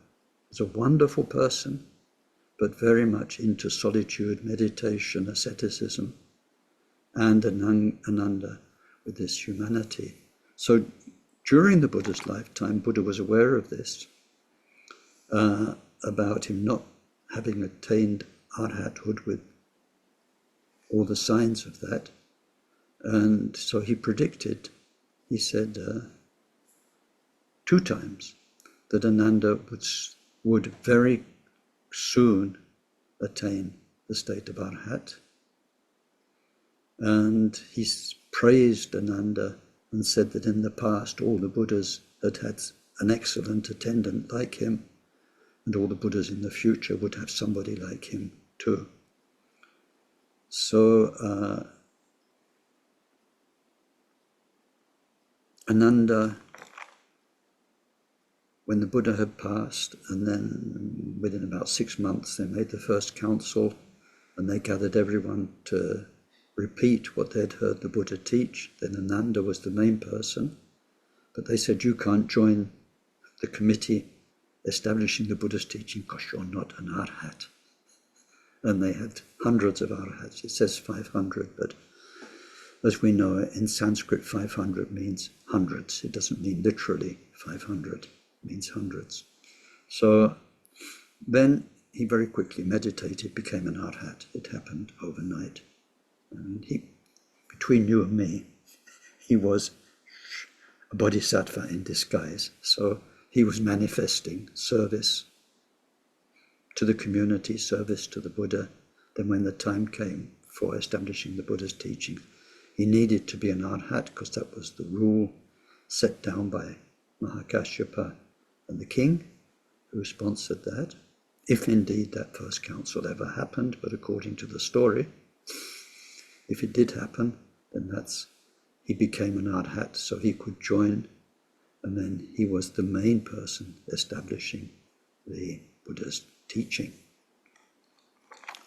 as a wonderful person, but very much into solitude, meditation, asceticism, and Ananda with this humanity. So during the Buddha's lifetime, Buddha was aware of this, about him not having attained arhathood with all the signs of that. And so he predicted, he said 2 times, that Ananda would very soon attain the state of arhat. And he praised Ananda and said that in the past all the Buddhas had had an excellent attendant like him, and all the Buddhas in the future would have somebody like him too. So Ananda, when the Buddha had passed, and then within about 6 months they made the first council, and they gathered everyone to repeat what they'd heard the Buddha teach. Then Ananda was the main person, but they said, you can't join the committee establishing the Buddha's teaching because you're not an arhat. And they had hundreds of arhats. It says 500, but as we know, in Sanskrit 500 means hundreds. It doesn't mean literally 500, it means hundreds. So then he very quickly meditated, became an arhat. It happened overnight. And between you and me, he was a bodhisattva in disguise. So he was manifesting service to the community, service to the Buddha. Then when the time came for establishing the Buddha's teaching, he needed to be an arhat because that was the rule set down by Mahakasyapa and the king, who sponsored that, if indeed that first council ever happened. But according to the story, if it did happen, then he became an arhat, so he could join, and then he was the main person establishing the Buddha's teaching.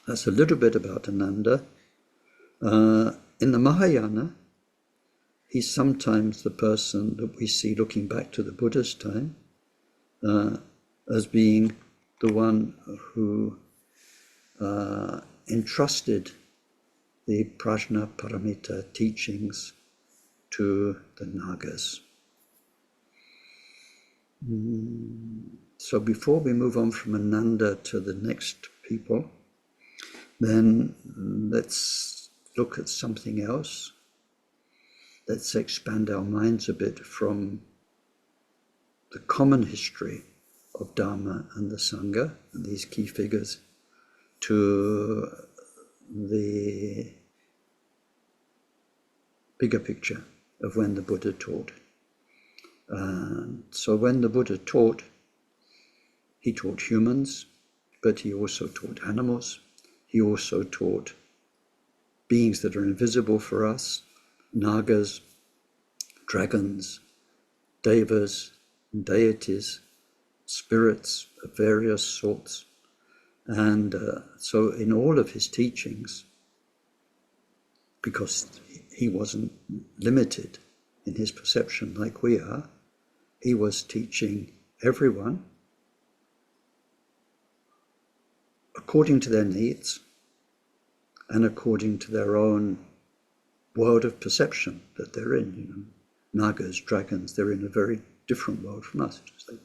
That's a little bit about Ananda. In the Mahayana, he's sometimes the person that we see looking back to the Buddha's time as being the one who entrusted the Prajna Paramita teachings to the Nagas. So before we move on from Ananda to the next people, then let's look at something else. Let's expand our minds a bit from the common history of Dharma and the Sangha and these key figures to the bigger picture of when the Buddha taught. So when the Buddha taught, he taught humans, but he also taught animals. He also taught beings that are invisible for us, nagas, dragons, devas, and deities, spirits of various sorts. And so in all of his teachings, because he wasn't limited in his perception like we are, he was teaching everyone according to their needs and according to their own world of perception that they're in. Nagas, dragons, they're in a very different world from us, just like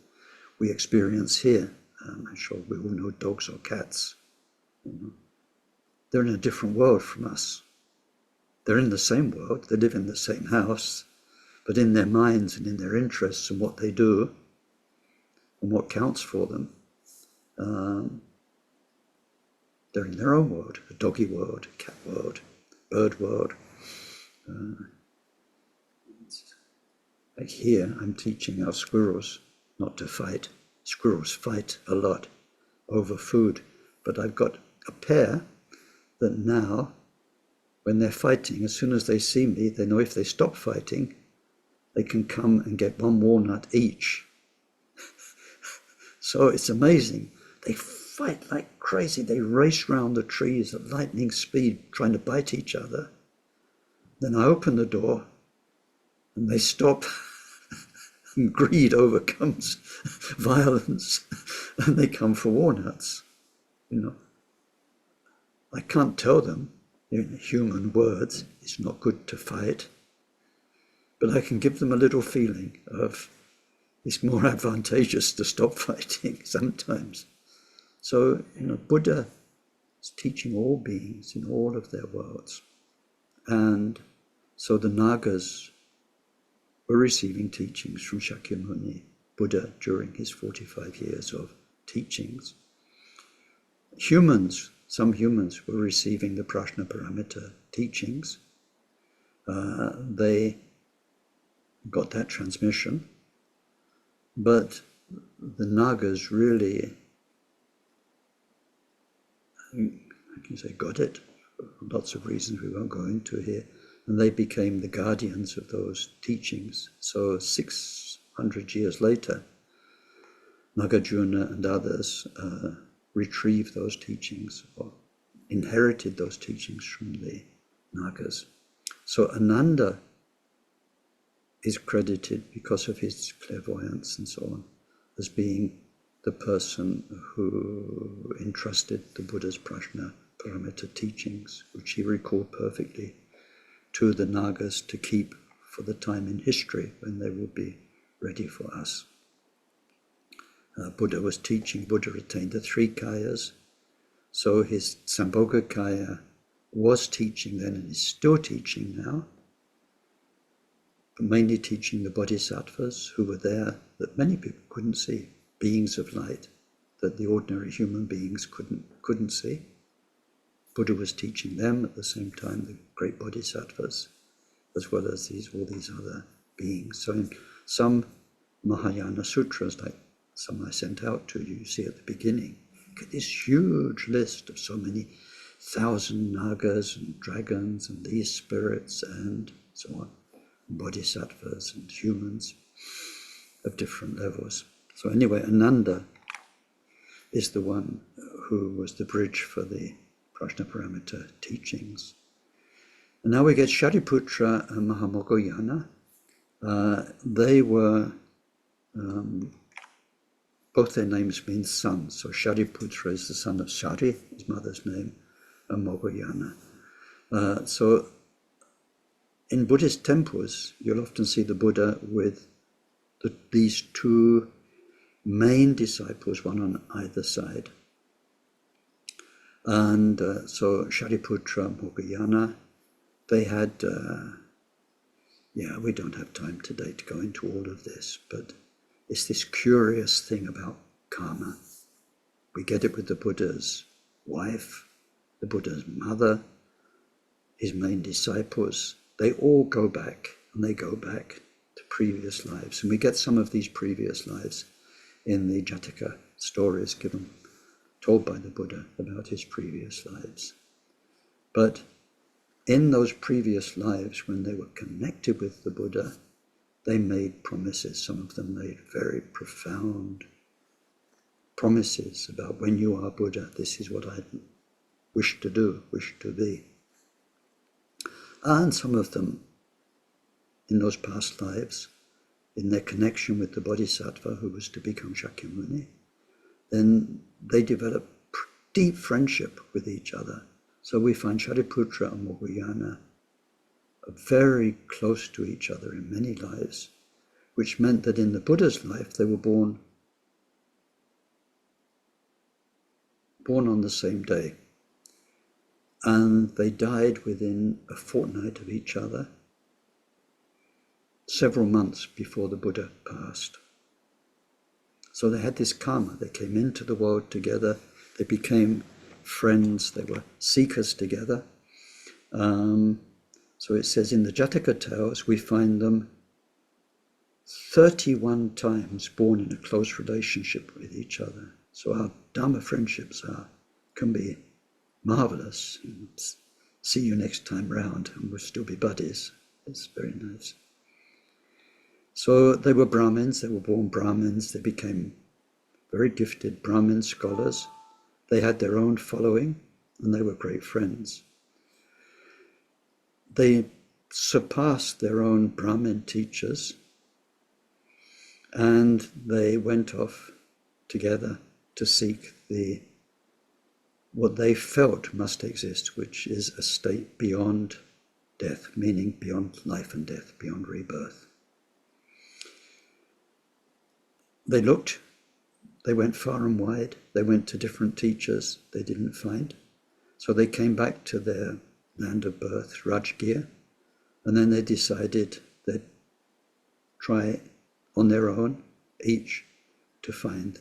we experience here. I'm sure we all know dogs or cats. They're in a different world from us. They're in the same world, they live in the same house, but in their minds and in their interests and what they do and what counts for them, they're in their own world, a doggy world, a cat world, bird world. Like here, I'm teaching our squirrels not to fight. Squirrels fight a lot over food, but I've got a pair that now, when they're fighting, as soon as they see me, they know if they stop fighting, they can come and get one walnut each. So it's amazing. They fight like crazy. They race round the trees at lightning speed, trying to bite each other. Then I open the door and they stop and greed overcomes violence and they come for walnuts. I can't tell them in human words, it's not good to fight, but I can give them a little feeling of it's more advantageous to stop fighting sometimes. So, Buddha is teaching all beings in all of their worlds. And so the Nagas were receiving teachings from Shakyamuni, Buddha, during his 45 years of teachings. Some humans were receiving the Prajnaparamita teachings. They got that transmission, but the Nagas really, I can say, got it for lots of reasons we won't go into here, and they became the guardians of those teachings. So 600 years later, Nagarjuna and others retrieved those teachings or inherited those teachings from the Nagas. So Ananda is credited, because of his clairvoyance and so on, as being the person who entrusted the Buddha's Prajnaparamita teachings, which he recalled perfectly, to the Nagas to keep for the time in history when they will be ready for us. Buddha was teaching, Buddha retained the three kayas, so his Sambhoga kaya was teaching then and is still teaching now, but mainly teaching the bodhisattvas who were there that many people couldn't see, beings of light that the ordinary human beings couldn't see. Buddha was teaching them at the same time, the great bodhisattvas, as well as all these other beings. So in some Mahayana sutras, like some I sent out to you, you see at the beginning, get this huge list of so many thousand nagas and dragons and these spirits and so on, bodhisattvas and humans of different levels. So anyway, Ananda is the one who was the bridge for the Prajnaparamita teachings. And now we get Shariputra and Mahamoggallana. They were, both their names mean son. So Shariputra is the son of Shari, his mother's name, and Moggallana. So in Buddhist temples, you'll often see the Buddha with these two main disciples, one on either side. And so Shariputra and Moggallana, they had, we don't have time today to go into all of this, but it's this curious thing about karma. We get it with the Buddha's wife, the Buddha's mother, his main disciples. They all go back, and they go back to previous lives. And we get some of these previous lives in the Jataka stories told by the Buddha about his previous lives. But in those previous lives, when they were connected with the Buddha, they made promises. Some of them made very profound promises about when you are Buddha, this is what I wish to do, wish to be. And some of them, in those past lives, in their connection with the Bodhisattva who was to become Shakyamuni, then they develop deep friendship with each other. So we find Shariputra and Moggallana are very close to each other in many lives, which meant that in the Buddha's life they were born on the same day. And they died within a fortnight of each other, several months before the Buddha passed. So they had this karma. They came into the world together. They became friends. They were seekers together. So it says in the Jataka tales, we find them 31 times born in a close relationship with each other. So our Dharma friendships can be marvelous. See you next time round, and we'll still be buddies. It's very nice. So they were Brahmins, they were born Brahmins, they became very gifted Brahmin scholars. They had their own following, and they were great friends. They surpassed their own Brahmin teachers, and they went off together to seek what they felt must exist, which is a state beyond death, meaning beyond life and death, beyond rebirth. They looked, they went far and wide, they went to different teachers they didn't find. So they came back to their land of birth, Rajgir, and then they decided they'd try on their own, each, to find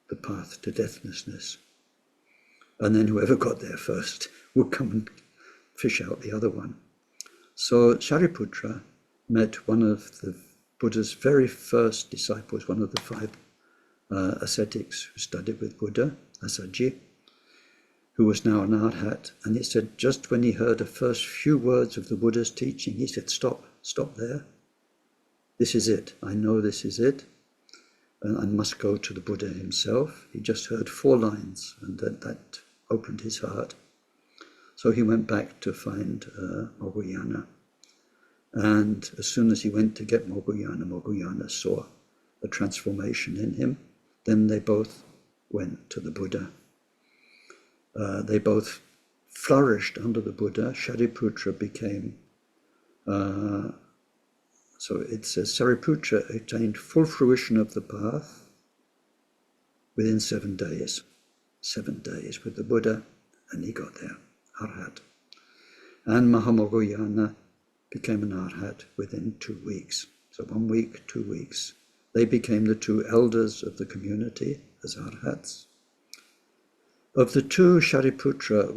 the path to deathlessness. And then whoever got there first would come and fish out the other one. So Shariputra met one of the Buddha's very first disciples, one of the 5 ascetics who studied with Buddha, Assaji, who was now an arhat. And he said, just when he heard the first few words of the Buddha's teaching, he said, stop there. This is it. I know this is it. And I must go to the Buddha himself. He just heard 4 lines, and that opened his heart. So he went back to find Moggallana. And as soon as he went to get Moggallana saw a transformation in him. Then they both went to the Buddha. They both flourished under the Buddha. Shariputra became, so it says, Shariputra attained full fruition of the path within 7 days. 7 days with the Buddha, and he got there, arhat. And Mahamoggallana became an arhat within 2 weeks. So 1 week, 2 weeks. They became the 2 elders of the community as arhats. Of the 2, Shariputra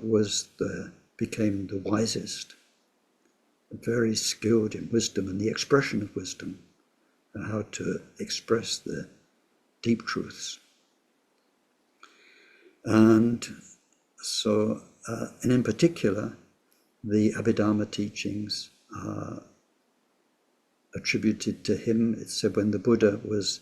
became the wisest, very skilled in wisdom and the expression of wisdom, how to express the deep truths. And so, and in particular, the Abhidharma teachings are attributed to him. It said when the Buddha was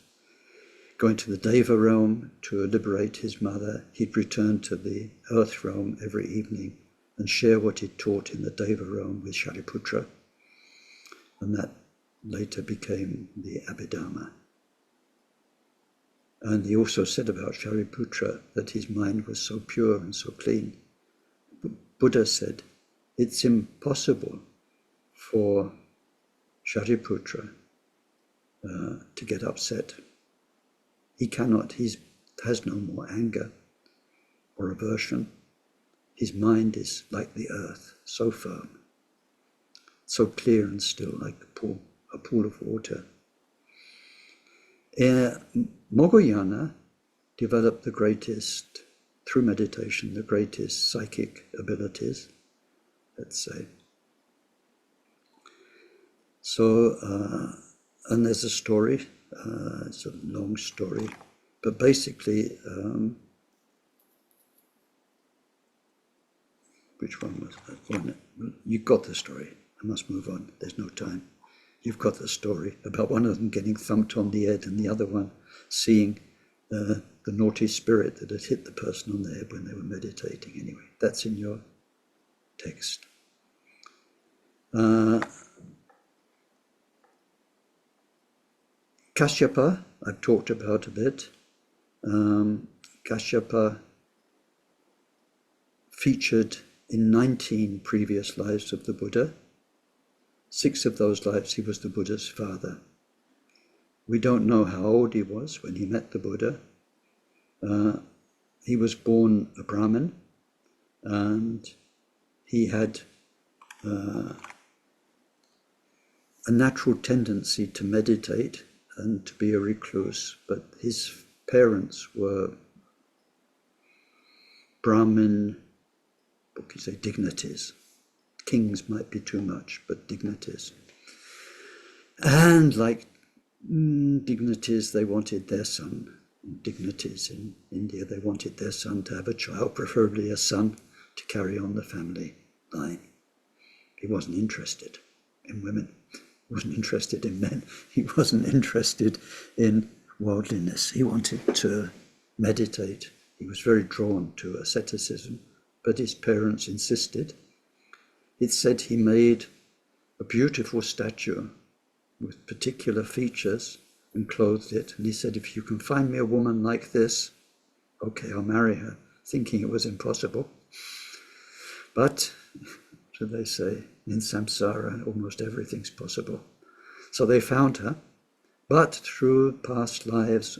going to the Deva realm to liberate his mother, he'd return to the earth realm every evening and share what he'd taught in the Deva realm with Shariputra. And that later became the Abhidharma. And he also said about Shariputra that his mind was so pure and so clean. Buddha said, it's impossible for Shariputra to get upset. He has no more anger or aversion. His mind is like the earth, so firm, so clear and still, like a pool of water. Moggallana developed through meditation, the greatest psychic abilities, let's say. So, and there's a story, it's a long story, but basically, which one was that? You got the story. I must move on, there's no time. You've got the story about one of them getting thumped on the head and the other one seeing the naughty spirit that had hit the person on the head when they were meditating. Anyway, that's in your text. Kashyapa, I've talked about a bit. Kashyapa featured in 19 previous lives of the Buddha. 6 of those lives he was the Buddha's father. We don't know how old he was when he met the Buddha. He was born a Brahmin, and he had a natural tendency to meditate and to be a recluse, but his parents were Brahmin, what can you say, dignitaries. Kings might be too much, but dignitaries. And like dignitaries, they wanted their son. Dignitaries in India, they wanted their son to have a child, preferably a son, to carry on the family line. He wasn't interested in women. He wasn't interested in men. He wasn't interested in worldliness. He wanted to meditate. He was very drawn to asceticism, but his parents insisted. It said he made a beautiful statue with particular features and clothed it. And he said, if you can find me a woman like this, okay, I'll marry her, thinking it was impossible. But, so they say, in samsara, almost everything's possible. So they found her, but through past lives,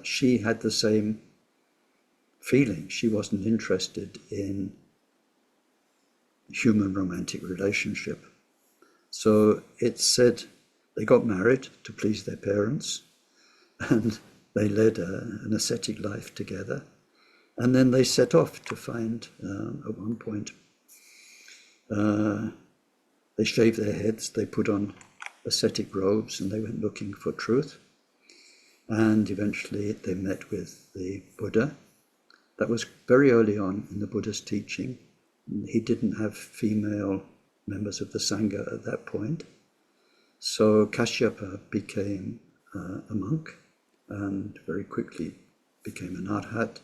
she had the same feeling. She wasn't interested in human romantic relationship. So it said they got married to please their parents, and they led an ascetic life together. And then they set off to find, at one point, they shaved their heads, they put on ascetic robes, and they went looking for truth. And eventually they met with the Buddha. That was very early on in the Buddha's teaching. He didn't have female members of the Sangha at that point. So Kashyapa became a monk, and very quickly became an arhat,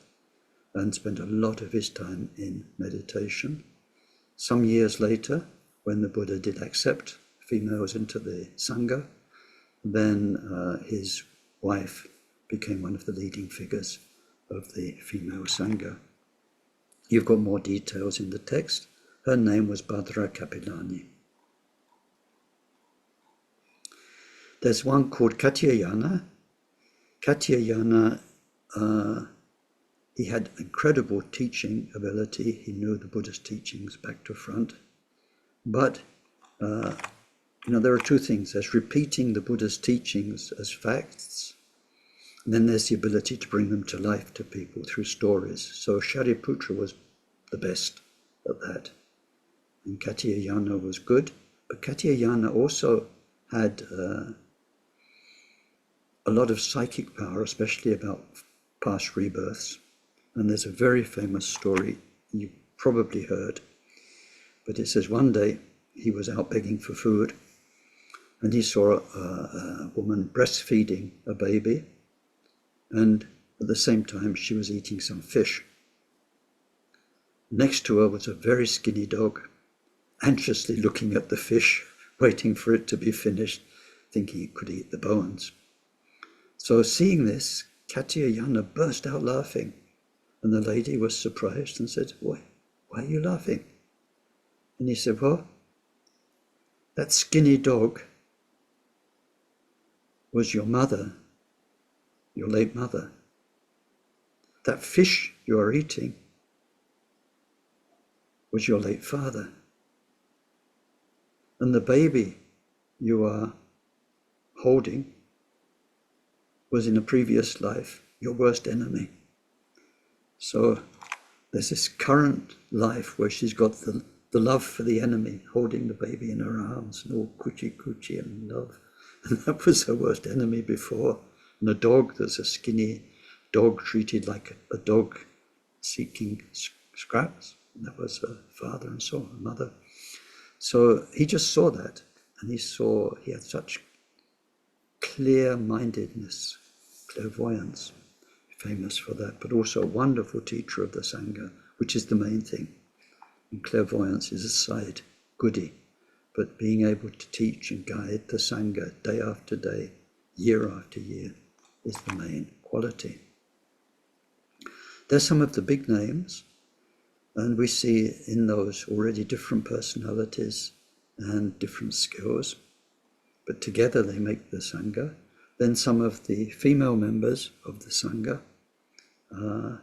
and spent a lot of his time in meditation. Some years later, when the Buddha did accept females into the Sangha, then his wife became one of the leading figures of the female Sangha. You've got more details in the text. Her name was Bhadra Kapilani. There's one called Katyayana. Katyayana, he had incredible teaching ability. He knew the Buddha's teachings back to front. But, there are two things. There's repeating the Buddha's teachings as facts, and then there's the ability to bring them to life to people through stories. So Shariputra was the best at that. And Katyayana was good, but Katyayana also had a lot of psychic power, especially about past rebirths. And there's a very famous story you probably heard, but it says one day he was out begging for food, and he saw a woman breastfeeding a baby, and at the same time she was eating some fish. Next to her was a very skinny dog, anxiously looking at the fish, waiting for it to be finished, thinking it could eat the bones. So seeing this, Katyayana burst out laughing, and the lady was surprised and said, why are you laughing? And he said, well, that skinny dog was your mother, your late mother. That fish you are eating was your late father. And the baby you are holding was in a previous life your worst enemy. So there's this current life where she's got the love for the enemy, holding the baby in her arms and all coochie and love. And that was her worst enemy before. And a dog, there's a skinny dog treated like a dog seeking scraps. And that was her father and so on, mother. So he just saw that, and he had such clear-mindedness, clairvoyance. He famous for that, but also a wonderful teacher of the Sangha, which is the main thing. And clairvoyance is a side goodie, but being able to teach and guide the Sangha day after day, year after year, is the main quality. There's some of the big names, and we see in those already different personalities and different skills, but together they make the Sangha. Then some of the female members of the Sangha, and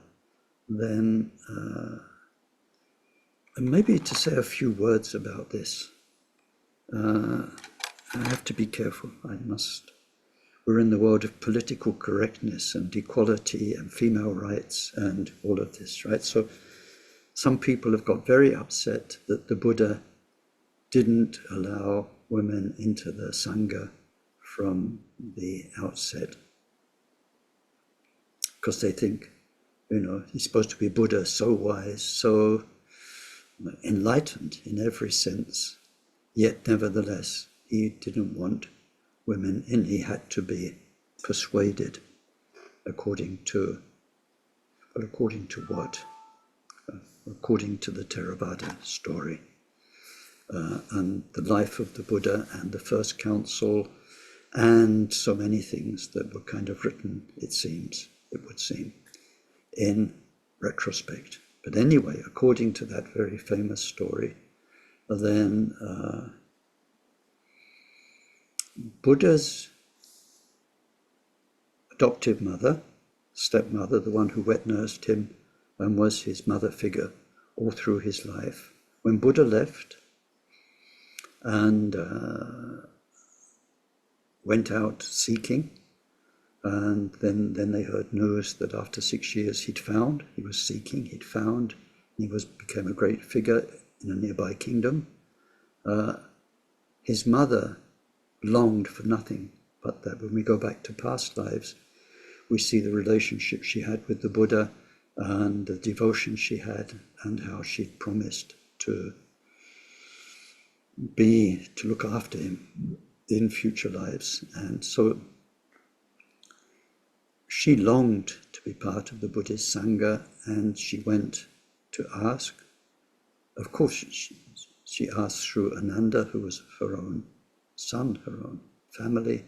maybe to say a few words about this. I have to be careful. We're in the world of political correctness and equality and female rights and all of this, right? So some people have got very upset that the Buddha didn't allow women into the Sangha from the outset, because they think, he's supposed to be Buddha, so wise, so enlightened in every sense, yet nevertheless he didn't want women in. He had to be persuaded according to what? According to the Theravada story, and the life of the Buddha and the first council, and so many things that were kind of written, it would seem, in retrospect. But anyway, according to that very famous story, then Buddha's adoptive mother, stepmother, the one who wet nursed him and was his mother figure all through his life, when Buddha left and went out seeking, and then they heard news that after 6 years he was seeking, he'd found, and he became a great figure in a nearby kingdom. His mother longed for nothing but that. When we go back to past lives, we see the relationship she had with the Buddha and the devotion she had, and how she'd promised to look after him in future lives. And so she longed to be part of the Buddhist Sangha, and she went to ask. Of course, she asked through Ananda, who was her own son, her own family,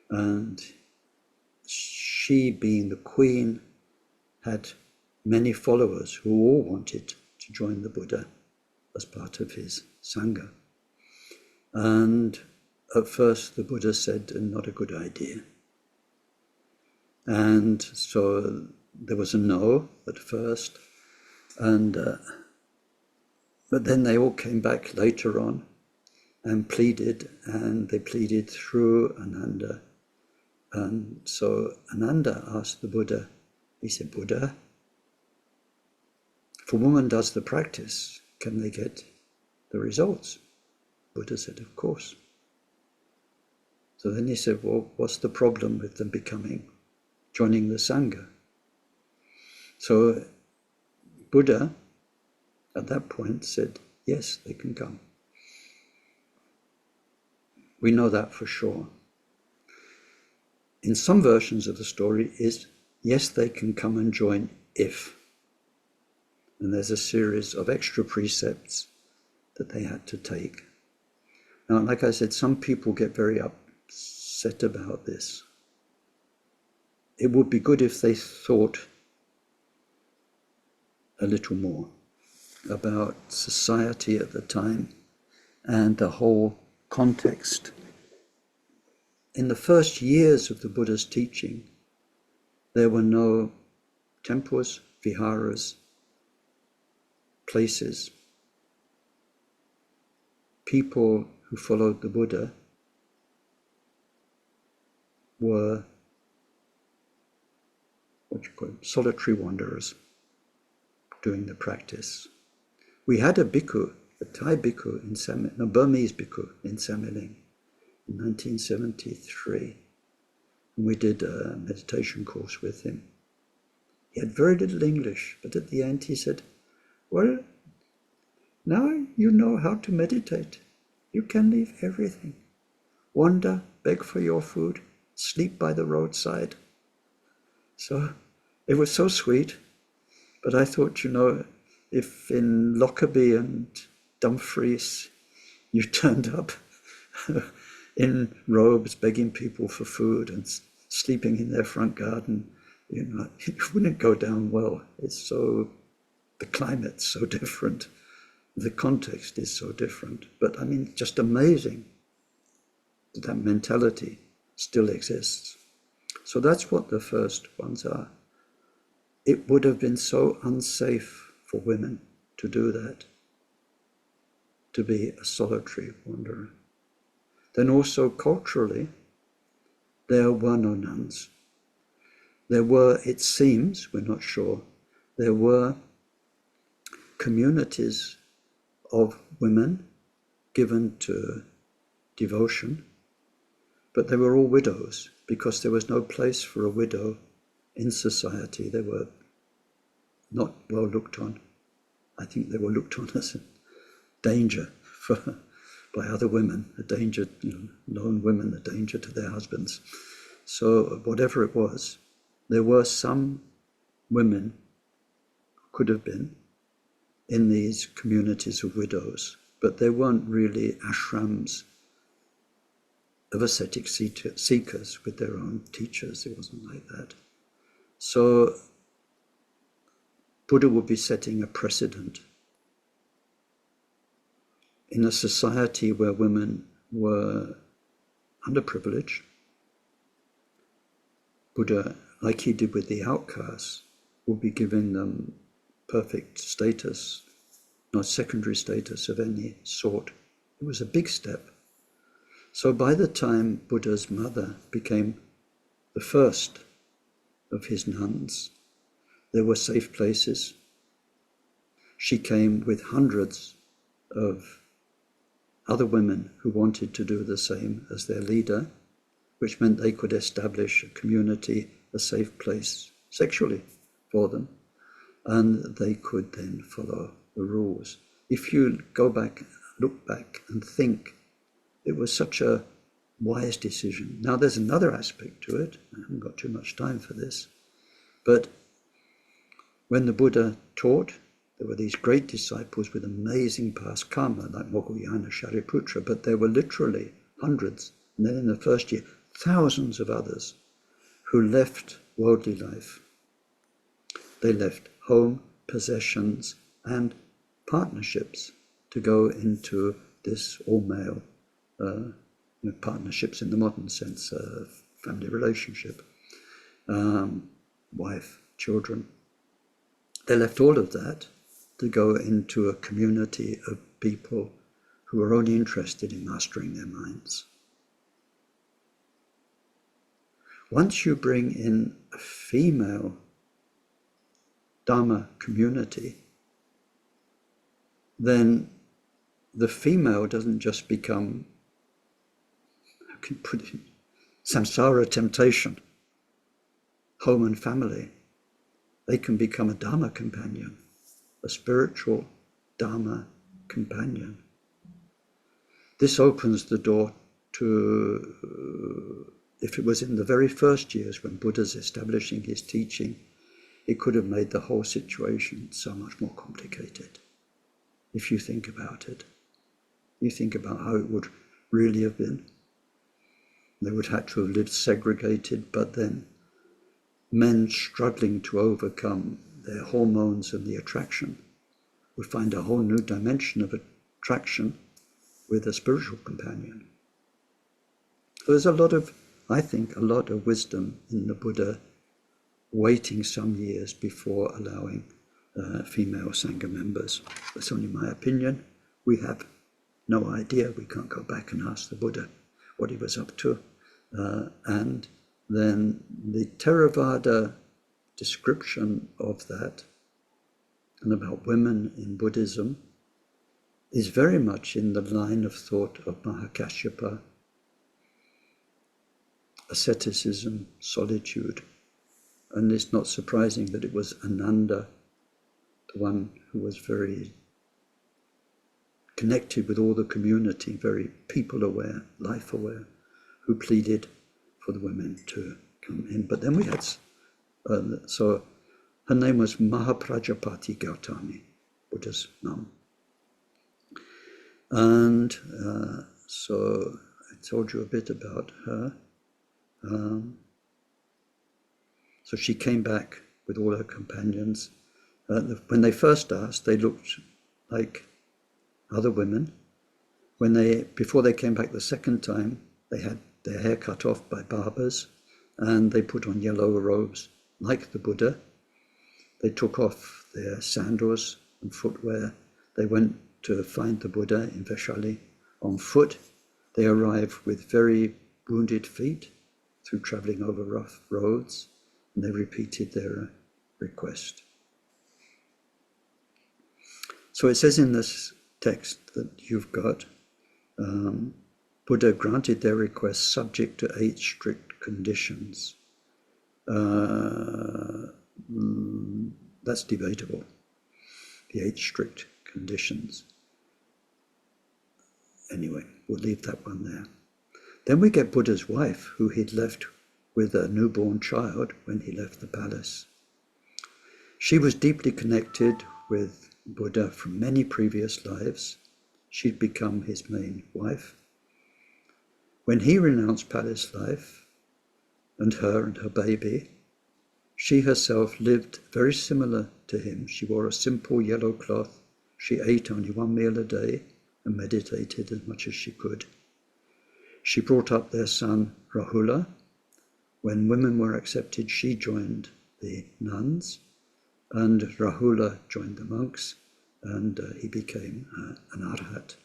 and she, being the queen, had many followers who all wanted to join the Buddha as part of his Sangha. And at first the Buddha said, not a good idea. And so there was a no at first, but then they all came back later on and pleaded, and they pleaded through Ananda. And so Ananda asked the Buddha, he said, Buddha, if a woman does the practice, can they get the results? Buddha said, of course. So then he said, well, what's the problem with them joining the Sangha? So Buddha, at that point, said, yes, they can come. We know that for sure. In some versions of the story is, yes, they can come and join if. And there's a series of extra precepts that they had to take. Now, like I said, some people get very upset about this. It would be good if they thought a little more about society at the time and the whole context. In the first years of the Buddha's teaching, there were no temples, viharas, places. People who followed the Buddha were solitary wanderers doing the practice. We had a bhikkhu, a Thai bhikkhu Burmese bhikkhu in Samiling in 1973. And we did a meditation course with him. He had very little English, but at the end he said, well, now you know how to meditate. You can leave everything. Wander, beg for your food, sleep by the roadside. So it was so sweet. But I thought, if in Lockerbie and Dumfries you turned up in robes begging people for food and sleeping in their front garden, it wouldn't go down well. The climate's so different. The context is so different. But I mean, just amazing that mentality still exists. So that's what the first ones are. It would have been so unsafe for women to do that, to be a solitary wanderer. Then also culturally, there were no nuns. There were, it seems, we're not sure, there were communities of women given to devotion, but they were all widows because there was no place for a widow in society. They were not well looked on. I think they were looked on as a danger by other women, a danger, lone women, a danger to their husbands. So whatever it was, there were some women who could have been in these communities of widows, but they weren't really ashrams of ascetic seekers with their own teachers. It wasn't like that. So Buddha would be setting a precedent in a society where women were underprivileged. Buddha, like he did with the outcasts, would be giving them perfect status, not secondary status of any sort. It was a big step. So by the time Buddha's mother became the first of his nuns, there were safe places. She came with hundreds of other women who wanted to do the same as their leader, which meant they could establish a community, a safe place sexually for them, and they could then follow the rules. If you go back, look back and think, it was such a wise decision. Now there's another aspect to it. I haven't got too much time for this, but when the Buddha taught, there were these great disciples with amazing past karma, like Moggallana Shariputra, but there were literally hundreds, and then in the first year, thousands of others who left worldly life. They left home, possessions, and partnerships to go into this all-male partnerships in the modern sense, family relationship, wife, children. They left all of that to go into a community of people who are only interested in mastering their minds. Once you bring in a female Dharma community, then the female doesn't just become, how can you put it, samsara temptation, home and family. They can become a Dharma companion, a spiritual Dharma companion. This opens the door to, if it was in the very first years when Buddha's establishing his teaching, it could have made the whole situation so much more complicated. If you think about it, you think about how it would really have been. They would have to have lived segregated, but then men struggling to overcome their hormones and the attraction would find a whole new dimension of attraction with a spiritual companion. So there's I think, a lot of wisdom in the Buddha waiting some years before allowing female Sangha members. That's only my opinion. We have no idea. We can't go back and ask the Buddha what he was up to. And then the Theravada description of that and about women in Buddhism is very much in the line of thought of Mahakasyapa, asceticism, solitude. And it's not surprising that it was Ananda, the one who was very connected with all the community, very people-aware, life-aware, who pleaded for the women to come in. But then we had, so Her name was Mahaprajapati Gautami, Buddha's mum. And so I told you a bit about her. So she came back with all her companions. When they first asked, they looked like other women. Before they came back the second time, they had their hair cut off by barbers, and they put on yellow robes like the Buddha. They took off their sandals and footwear. They went to find the Buddha in Vaishali on foot. They arrived with very wounded feet through traveling over rough roads, and they repeated their request. So it says in this text that you've got, Buddha granted their request subject to 8 strict conditions. That's debatable, the 8 strict conditions. Anyway, we'll leave that one there. Then we get Buddha's wife, who he'd left with a newborn child when he left the palace. She was deeply connected with Buddha from many previous lives. She'd become his main wife. When he renounced palace life, and her baby, she herself lived very similar to him. She wore a simple yellow cloth. She ate only 1 meal a day and meditated as much as she could. She brought up their son Rahula. When women were accepted, she joined the nuns, and Rahula joined the monks, and he became an arhat.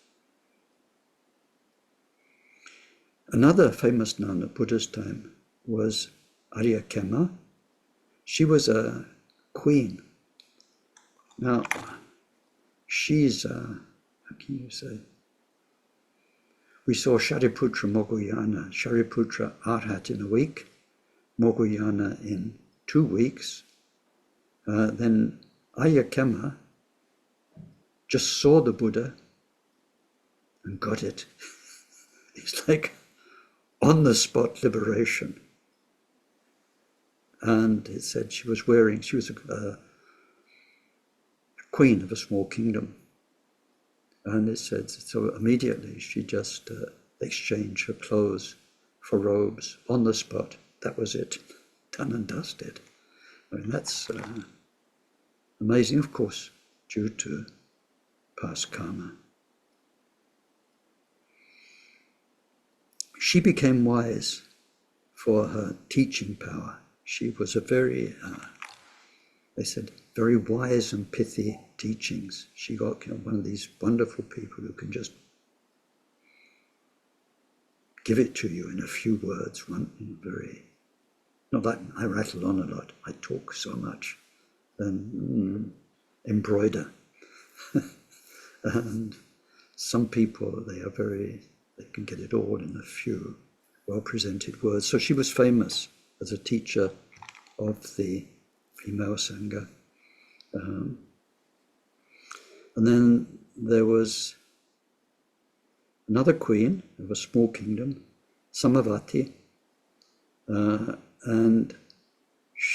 Another famous nun at Buddha's time was Aryakema. She was a queen. Now, she's, how can you say? We saw Shariputra Moggallana, Shariputra Arhat in a week, Moggallana in 2 weeks. Then Aryakema just saw the Buddha and got it. It's like on-the-spot liberation. And it said she was a queen of a small kingdom. And it said, so immediately she just exchanged her clothes for robes on the spot. That was it, done and dusted. I mean, that's amazing, of course, due to past karma. She became wise for her teaching power. She was a very, they said, very wise and pithy teachings. She got one of these wonderful people who can just give it to you in a few words. Not that I rattle on a lot. I talk so much and embroider. And some people, they can get it all in a few well-presented words. So she was famous as a teacher of the female Sangha. And then there was another queen of a small kingdom, Samavati, and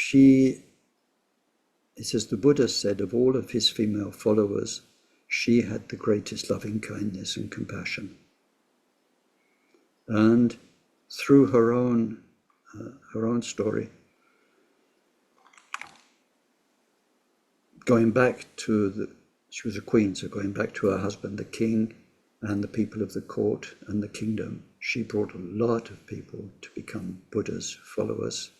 it says the Buddha said of all of his female followers, she had the greatest loving kindness and compassion. And through her own story, she was a queen, so going back to her husband, the king, and the people of the court and the kingdom, she brought a lot of people to become Buddha's followers.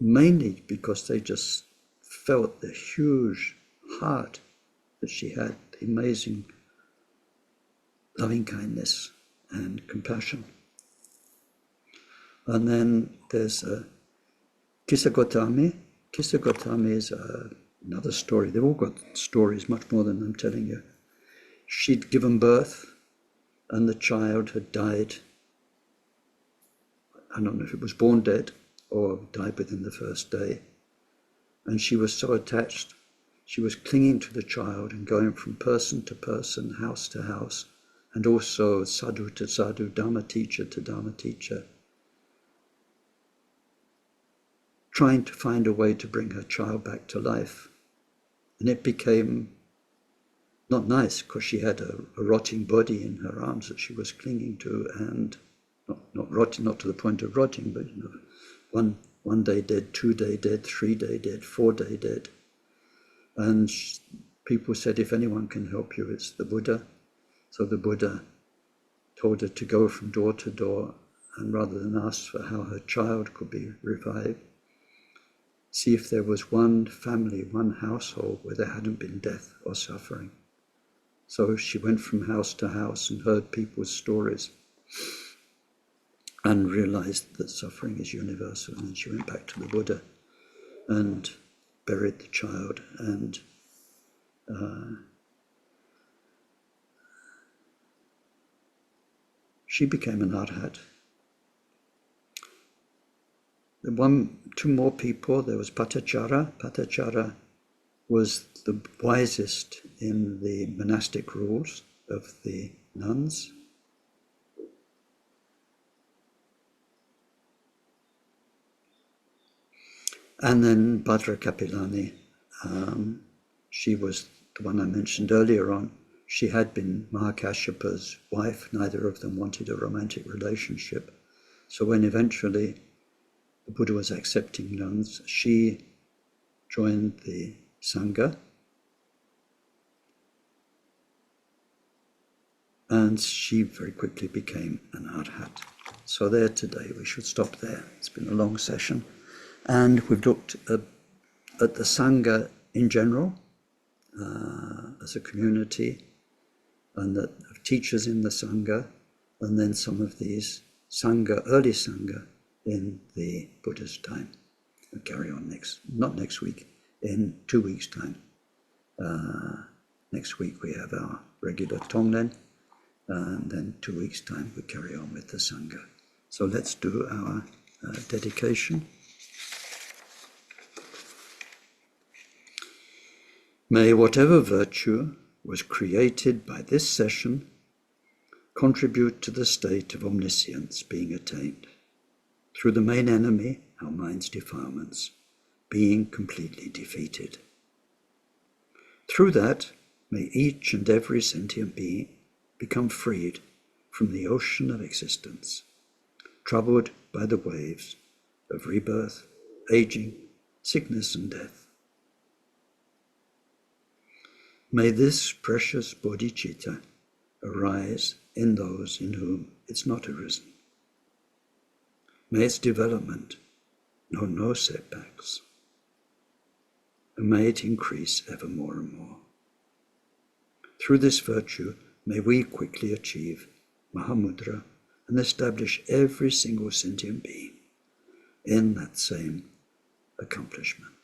Mainly because they just felt the huge heart that she had, the amazing loving kindness and compassion. And then there's Kisa Gotami. Kisa Gotami is another story. They've all got stories, much more than I'm telling you. She'd given birth and the child had died. I don't know if it was born dead or died within the first day. And she was so attached. She was clinging to the child and going from person to person, house to house, and also sadhu to sadhu, dharma teacher to dharma teacher. trying to find a way to bring her child back to life. And it became not nice, because she had a rotting body in her arms that she was clinging to, and not rotting, not to the point of rotting, but one day dead, 2 day dead, 3 day dead, 4 day dead. And people said, if anyone can help you, it's the Buddha. So the Buddha told her to go from door to door, and rather than ask for how her child could be revived, see if there was one family, one household where there hadn't been death or suffering. So she went from house to house and heard people's stories and realized that suffering is universal. And then she went back to the Buddha and buried the child, and she became an arhat. Two more people. There was Patachara. Patachara was the wisest in the monastic rules of the nuns. And then Bhadra Kapilani, she was the one I mentioned earlier on. She had been Mahakashyapa's wife. Neither of them wanted a romantic relationship. So when eventually the Buddha was accepting nuns, she joined the Sangha, and she very quickly became an arhat. So there today, we should stop there. It's been a long session. And we've looked at the Sangha in general, as a community, and that of teachers in the Sangha, and then some of these Sangha, early Sangha, in the Buddha's time. We'll carry on not next week, in 2 weeks' time. Next week we have our regular Tonglen, and then 2 weeks' time we carry on with the Sangha. So let's do our dedication. May whatever virtue was created by this session contribute to the state of omniscience being attained, through the main enemy, our mind's defilements, being completely defeated. Through that, may each and every sentient being become freed from the ocean of existence, troubled by the waves of rebirth, aging, sickness, and death. May this precious bodhicitta arise in those in whom it's not arisen. May its development know no setbacks, and may it increase ever more and more. Through this virtue, may we quickly achieve Mahamudra and establish every single sentient being in that same accomplishment.